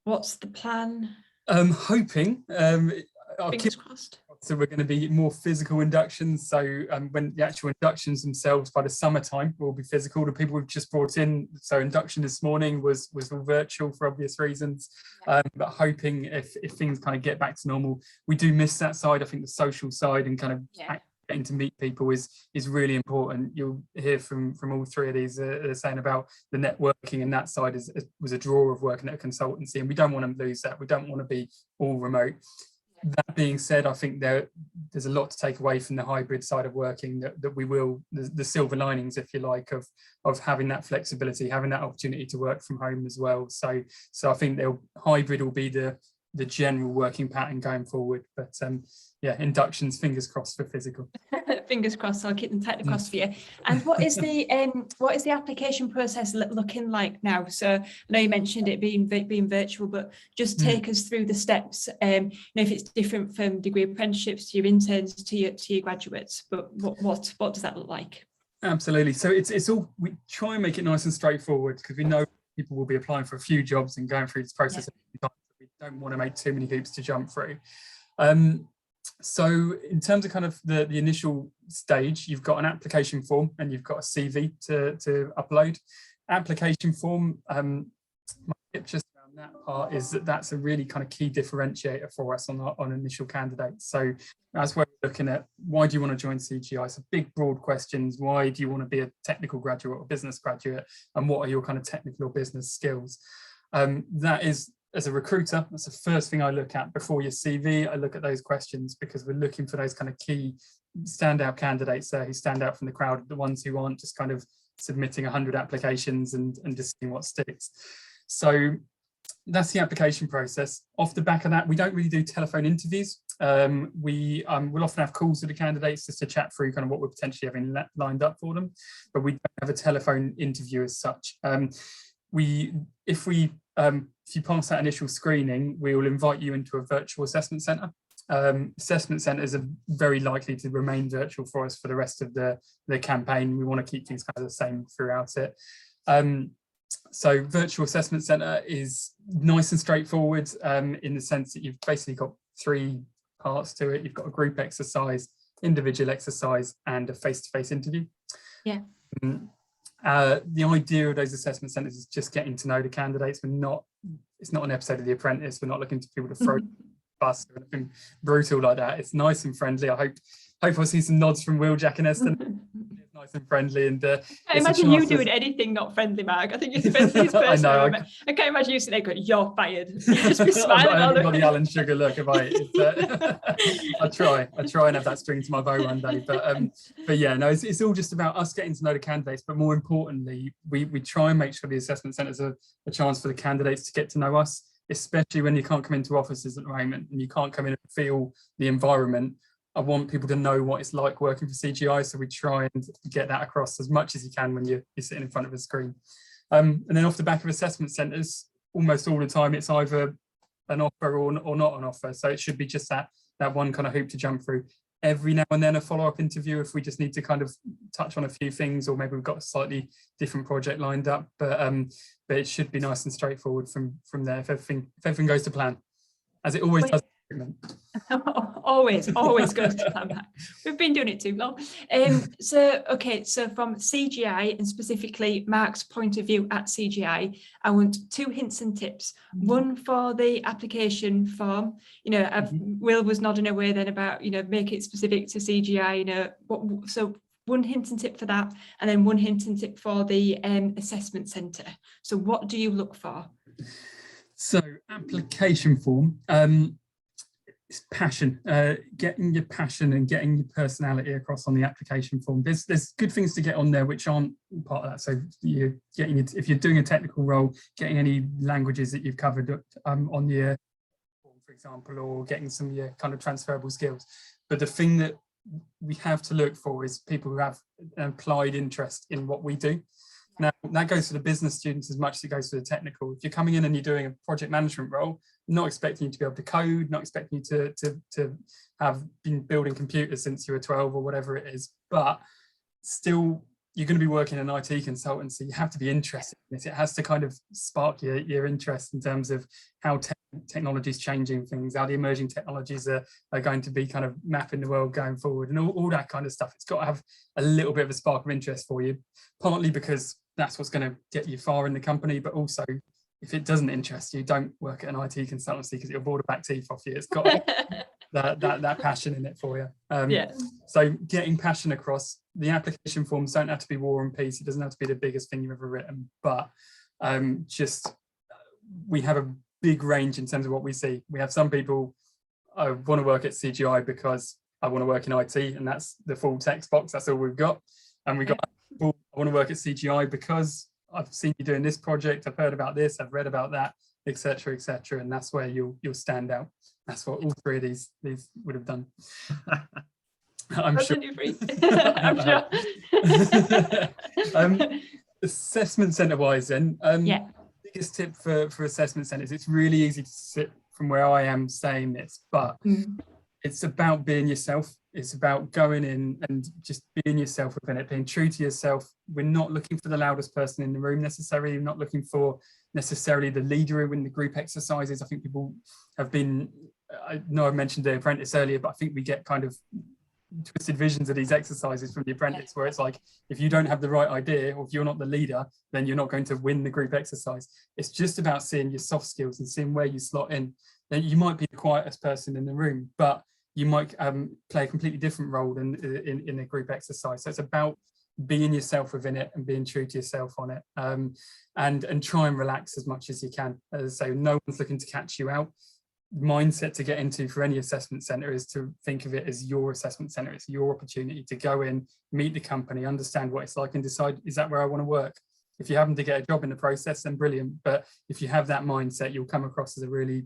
What's the plan? Hoping. Fingers crossed. So we're going to be more physical inductions. So when the actual inductions themselves by the summertime will be physical. The people we've just brought in, so induction this morning was all virtual for obvious reasons. But hoping if things kind of get back to normal, we do miss that side. I think the social side and kind of getting to meet people is really important. You'll hear from all three of these they're saying about the networking, and that side was a draw of working at a consultancy, and we don't want to lose that. We don't want to be all remote. That being said, I think there's a lot to take away from the hybrid side of working that we will, the silver linings, if you like, of having that flexibility, having that opportunity to work from home as well. So I think hybrid will be the general working pattern going forward. But inductions, fingers crossed for physical. Fingers crossed. I'll keep them tight across for you. And what is the application process looking like now? So I know you mentioned it being virtual, but just take us through the steps. If it's different from degree apprenticeships to your interns to your graduates, but what does that look like? Absolutely. So it's all, we try and make it nice and straightforward because we know people will be applying for a few jobs and going through this process. We don't want to make too many hoops to jump through. So in terms of kind of the initial stage, you've got an application form and you've got a CV to upload. Application form, my tip just around that part is that's a really kind of key differentiator for us on initial candidates. So as we're looking at why do you want to join CGI? So big, broad questions. Why do you want to be a technical graduate or business graduate? And what are your kind of technical or business skills? That is, as a recruiter, that's the first thing I look at before your CV. I look at those questions because we're looking for those kind of key standout candidates there who stand out from the crowd, the ones who aren't just kind of submitting 100 applications and just seeing what sticks. So that's the application process. Off the back of that, we don't really do telephone interviews. We'll often have calls with the candidates just to chat through kind of what we're potentially having lined up for them, but we don't have a telephone interview as such. If you pass that initial screening, we will invite you into a virtual assessment centre. Assessment centres are very likely to remain virtual for us for the rest of the campaign. We want to keep things kind of the same throughout it. So virtual assessment centre is nice and straightforward in the sense that you've basically got 3 parts to it. You've got a group exercise, individual exercise, and a face-to-face interview. Yeah. The idea of those assessment centres is just getting to know the candidates. It's not an episode of The Apprentice. We're not looking to people to throw bus or anything brutal like that. It's nice and friendly. I hope I'll see some nods from Will, Jack and Esther. It's nice and friendly. And I imagine you doing anything not friendly, Mark. I think you're the friendliest person I've ever met. I can't imagine you sitting there going, "You're fired." You just be smiling. I haven't got the Alan Sugar look, have I? I try and have that string to my bow one day. But yeah, no, it's all just about us getting to know the candidates. But more importantly, we try and make sure the assessment centres are a chance for the candidates to get to know us, especially when you can't come into offices at the moment and you can't come in and feel the environment. I want people to know what it's like working for CGI, so we try and get that across as much as you can when you're sitting in front of a screen. And then off the back of assessment centres, almost all the time it's either an offer or not an offer. So it should be just that one kind of hoop to jump through. Every now and then a follow-up interview if we just need to kind of touch on a few things, or maybe we've got a slightly different project lined up. But it should be nice and straightforward from there if everything goes to plan, as it always does. always goes to plan. We've been doing it too long. So from CGI and specifically Mark's point of view at CGI, I want 2 hints and tips. One for the application form. Will was nodding away then about make it specific to CGI. So 1 hint and tip for that, and then 1 hint and tip for the assessment centre. So what do you look for? So application form. It's passion, getting your passion and getting your personality across on the application form. There's good things to get on there which aren't part of that. So you're if you're doing a technical role, getting any languages that you've covered on your form, for example, or getting some of your kind of transferable skills. But the thing that we have to look for is people who have an applied interest in what we do. Now, that goes for the business students as much as it goes for the technical. If you're coming in and you're doing a project management role, not expecting you to be able to code, not expecting you to have been building computers since you were 12 or whatever it is, but still you're going to be working in an IT consultancy. You have to be interested in this. It has to kind of spark your interest in terms of how technology is changing things, how the emerging technologies are going to be kind of mapping the world going forward, and all that kind of stuff. It's got to have a little bit of a spark of interest for you, partly because that's what's going to get you far in the company, but also if it doesn't interest you, don't work at an IT consultancy because it'll bore the back teeth off you. It's got that passion in it for you. So getting passion across. The application forms don't have to be War and Peace. It doesn't have to be the biggest thing you've ever written, but we have a big range in terms of what we see. We have some people want to work at CGI because I want to work in IT, and that's the full text box. That's all we've got. And we've got people, I want to work at CGI because I've seen you doing this project, I've heard about this, I've read about that, etc., etc. And that's where you'll stand out. That's what all 3 of these would have done. I'm sure. I'm sure. Assessment centre wise then, biggest tip for assessment centres, it's really easy to sit from where I am saying this, but it's about being yourself. It's about going in and just being yourself within it, being true to yourself. We're not looking for the loudest person in the room necessarily. We're not looking for necessarily the leader in the group exercises. I think people have been, I know I mentioned The Apprentice earlier, but I think we get kind of twisted visions of these exercises from The Apprentice, where it's like, if you don't have the right idea, or if you're not the leader, then you're not going to win the group exercise. It's just about seeing your soft skills and seeing where you slot in. Then you might be the quietest person in the room, but you might play a completely different role in a group exercise. So it's about being yourself within it and being true to yourself on it, and try and relax as much as you can. As I say, no one's looking to catch you out. Mindset to get into for any assessment centre is to think of it as your assessment centre. It's your opportunity to go in, meet the company, understand what it's like, and decide, is that where I want to work? If you happen to get a job in the process, then brilliant. But if you have that mindset, you'll come across as a really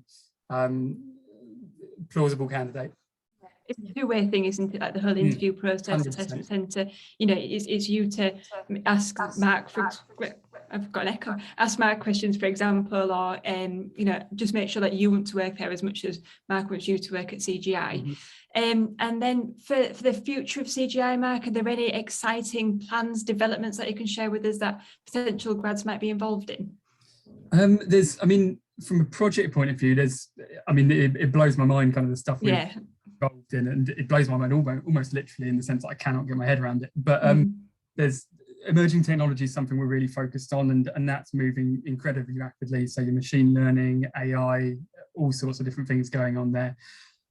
plausible candidate. It's a two-way thing, isn't it? Like the whole interview process, 100%. assessment centre, you know, it's you to ask Mark, I've got an echo, ask Mark questions, for example, or, you know, just make sure that you want to work there as much as Mark wants you to work at CGI. And then for the future of CGI, Mark, are there any exciting plans, developments that you can share with us that potential grads might be involved in? There's, I mean, from a project point of view, there's, I mean, it blows my mind kind of the stuff we've involved in, and it blows my mind almost literally, in the sense that I cannot get my head around it. But there's emerging technology is something we're really focused on, and that's moving incredibly rapidly. So your machine learning, AI, all sorts of different things going on there.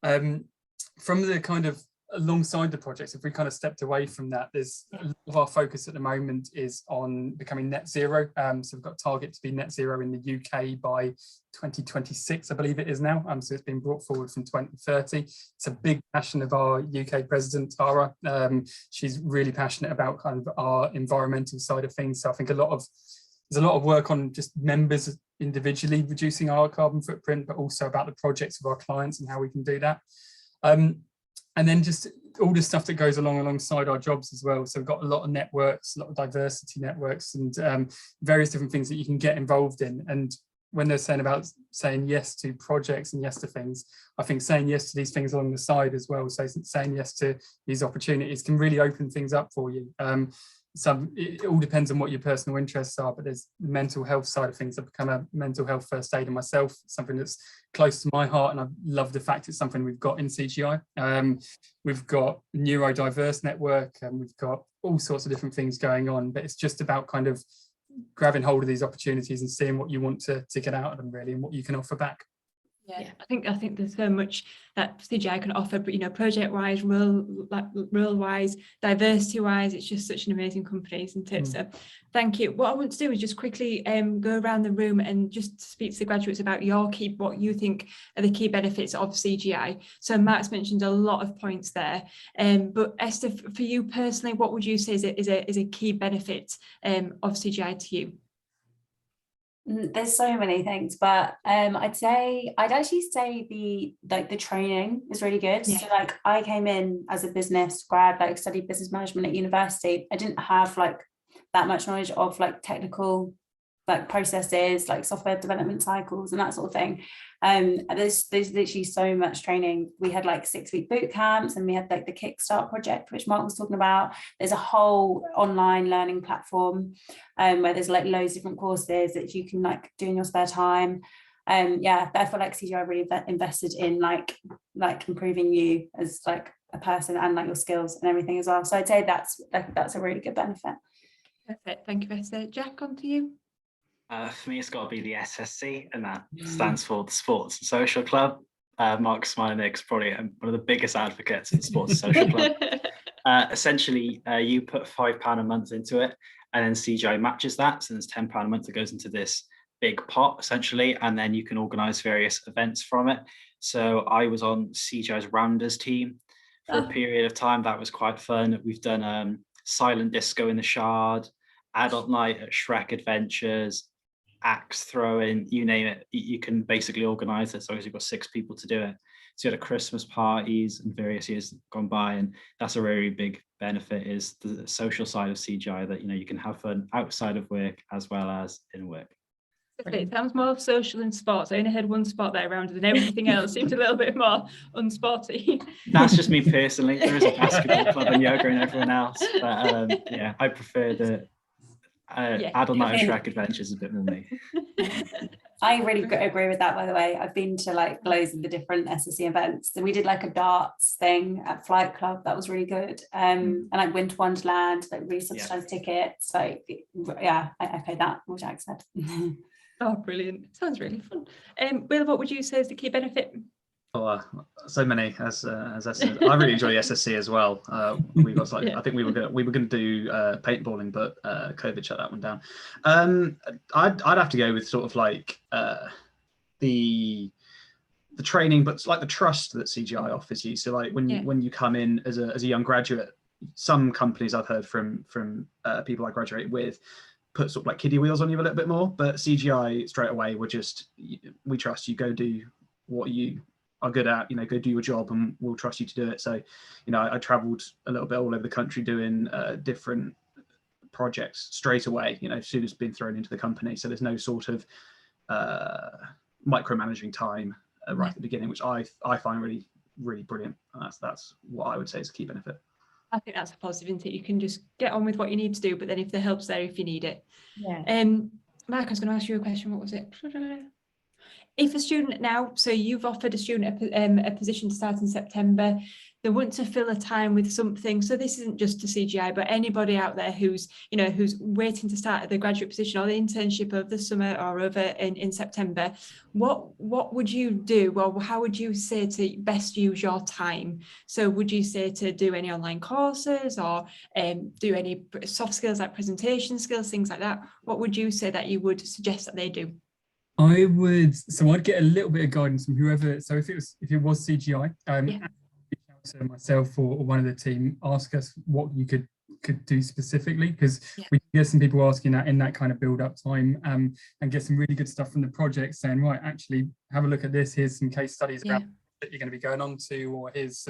From the kind of alongside the projects, if we kind of stepped away from that, there's a lot of our focus at the moment is on becoming net zero. So we've got a target to be net zero in the UK by 2026, I believe it is now. So it's been brought forward from 2030. It's a big passion of our UK president, Tara. She's really passionate about kind of our environmental side of things. So I think there's a lot of work on just members individually reducing our carbon footprint, but also about the projects of our clients and how we can do that. And then just all the stuff that goes alongside our jobs as well. So we've got a lot of networks, a lot of diversity networks, and various different things that you can get involved in. And when they're saying about saying yes to projects and yes to things, I think saying yes to these things along the side as well, so saying yes to these opportunities can really open things up for you. So it all depends on what your personal interests are, but there's the mental health side of things. I've become a mental health first aider myself, something that's close to my heart, and I love the fact it's something we've got in CGI. We've got a neurodiverse network, and we've got all sorts of different things going on, but it's just about kind of grabbing hold of these opportunities and seeing what you want to get out of them, really, and what you can offer back. Yeah, I think there's so much that CGI can offer, but you know, project-wise, role-wise, diversity-wise, it's just such an amazing company, isn't it? So thank you. What I want to do is just quickly go around the room and just speak to the graduates about what you think are the key benefits of CGI. So Mark's mentioned a lot of points there, but Esther, for you personally, what would you say is a key benefit of CGI to you? There's so many things, but I'd actually say the training is really good. So like I came in as a business grad, like studied business management at university. I didn't have like that much knowledge of like technical like processes, like software development cycles and that sort of thing. There's literally so much training. We had like 6-week boot camps, and we had like the Kickstart project, which Mark was talking about. There's a whole online learning platform where there's like loads of different courses that you can like do in your spare time. Yeah, I feel like CGI really invested in like improving you as like a person and like your skills and everything as well. So I'd say that's a really good benefit. Perfect. Thank you, Esther. Jack, on to you. For me, it's got to be the SSC, and that stands for the Sports and Social Club. Mark Smiley's probably one of the biggest advocates of the Sports and Social Club. Essentially, you put £5 a month into it, and then CGI matches that. So there's £10 a month that goes into this big pot, essentially, and then you can organise various events from it. So I was on CGI's Rounders team for a period of time. That was quite fun. We've done silent disco in the Shard, adult night at Shrek Adventures, axe throwing, you name it, you can basically organise it as long as you've got 6 people to do it. So you had Christmas parties and various years gone by, and that's a very big benefit, is the social side of CGI, that you know you can have fun outside of work as well as in work. It sounds more social in sports. I only had one sport there around, and everything else seemed a little bit more unsporty. That's just me personally. There is a basketball club and yoga and everyone else, but yeah, I prefer the adult night of Shrek adventures a bit more me. I really agree with that, by the way. I've been to like loads of the different SSC events. And we did like a darts thing at Flight Club. That was really good. And like Winter Wonderland, like really subsidized tickets. So yeah, I echo that, what Jack said. Oh, brilliant. Sounds really fun. Will, what would you say is the key benefit? Oh, so many as Esther. I really enjoy the SSC as well. We got like I think we were going to do paintballing, but COVID shut that one down. I'd have to go with sort of like the training, but like the trust that CGI offers you. So like when you come in as a young graduate, some companies I've heard from people I graduated with put sort of like kiddie wheels on you a little bit more, but CGI straight away we trust you, go do what you are good at, go do your job and we'll trust you to do it. So, I traveled a little bit all over the country doing different projects straight away, as soon as being thrown into the company. So there's no sort of micromanaging time right at the beginning, which I find really, really brilliant. And that's what I would say is a key benefit. I think that's a positive, isn't it? You can just get on with what you need to do, but then if the help's there, if you need it. Yeah. Mark, I was going to ask you a question. What was it? If a student now, so you've offered a student a position to start in September, they want to fill a time with something. So this isn't just to CGI, but anybody out there who's waiting to start at the graduate position or the internship over the summer or over in September, what would you do? Well, how would you say to best use your time? So would you say to do any online courses or do any soft skills like presentation skills, things like that? What would you say that you would suggest that they do? I'd get a little bit of guidance from whoever. So if it was CGI, to myself or one of the team, ask us what you could do specifically, because we get some people asking that in that kind of build up time, and get some really good stuff from the project saying, right, actually have a look at this, here's some case studies about that you're going to be going on to, or this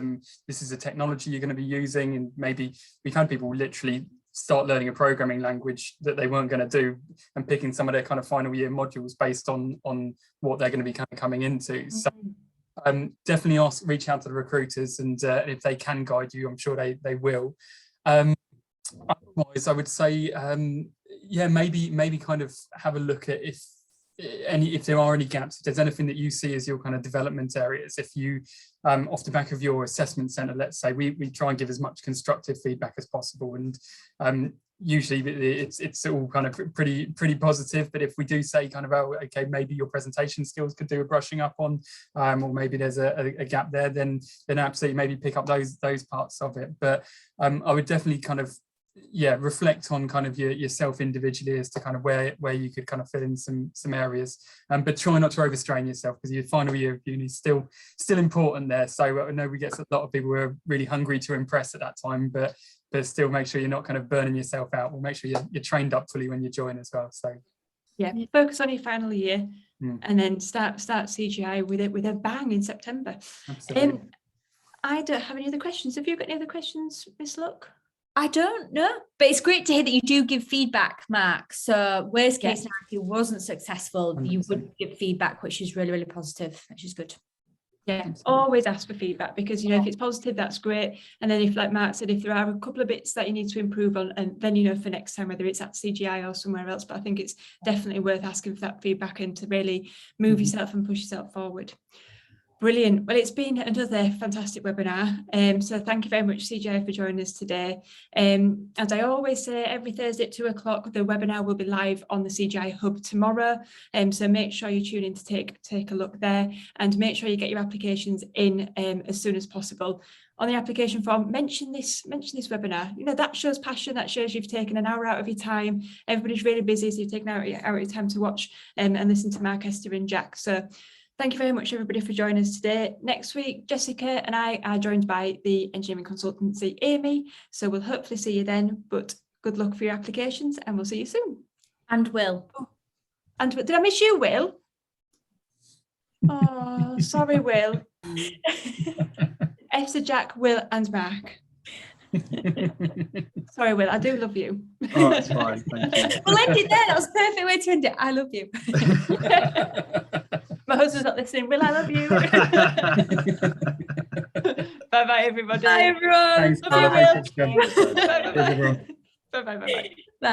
is a technology you're going to be using. And maybe we've had people literally start learning a programming language that they weren't going to do and picking some of their kind of final year modules based on what they're going to be kind of coming into. So definitely reach out to the recruiters, and if they can guide you, I'm sure they will. Otherwise, I would say, maybe kind of have a look at if there are any gaps, if there's anything that you see as your kind of development areas. If you, off the back of your assessment centre, let's say, we try and give as much constructive feedback as possible, and usually it's all kind of pretty positive. But if we do say kind of, oh, okay, maybe your presentation skills could do a brushing up on, or maybe there's a gap there, then absolutely maybe pick up those parts of it. But I would definitely kind of reflect on kind of yourself individually as to kind of where you could kind of fill in some areas, but try not to overstrain yourself, because your final year of uni is still important there. So I know we get a lot of people who are really hungry to impress at that time, but still make sure you're not kind of burning yourself out. We'll make sure you're trained up fully when you join as well. So focus on your final year and then start CGI with a bang in September. Absolutely. I don't have any other questions. Have you got any other questions, Miss Luck? I don't know, but it's great to hear that you do give feedback, Mark. So worst case scenario, if you wasn't successful, 100%. You would give feedback, which is really, really positive, which is good. Yeah, always ask for feedback, because if it's positive, that's great. And then if, like Mark said, if there are a couple of bits that you need to improve on, and then for next time, whether it's at CGI or somewhere else, but I think it's definitely worth asking for that feedback and to really move yourself and push yourself forward. Brilliant. Well, it's been another fantastic webinar. So thank you very much, CGI, for joining us today. As I always say, every Thursday at 2:00, the webinar will be live on the CGI Hub tomorrow. So make sure you tune in to take a look there, and make sure you get your applications in as soon as possible. On the application form, mention this webinar. That shows passion. That shows you've taken an hour out of your time. Everybody's really busy, so you've taken out your time to watch and listen to Mark, Esther, and Jack. So thank you very much, everybody, for joining us today. Next week, Jessica and I are joined by the engineering consultancy, Amy. So we'll hopefully see you then, but good luck for your applications, and we'll see you soon. And Will. And did I miss you, Will? Oh, sorry, Will. Esther, Jack, Will, and Mark. Sorry, Will, I do love you. Oh, that's fine. Thank you. We'll end it there. That was a perfect way to end it. I love you. My husband's not listening. Will, I love you. Bye bye, everybody. Bye, everyone. Thanks, Love you, Paula. Will. Thanks, Scrum. Bye Cheers, everyone. bye. Bye bye.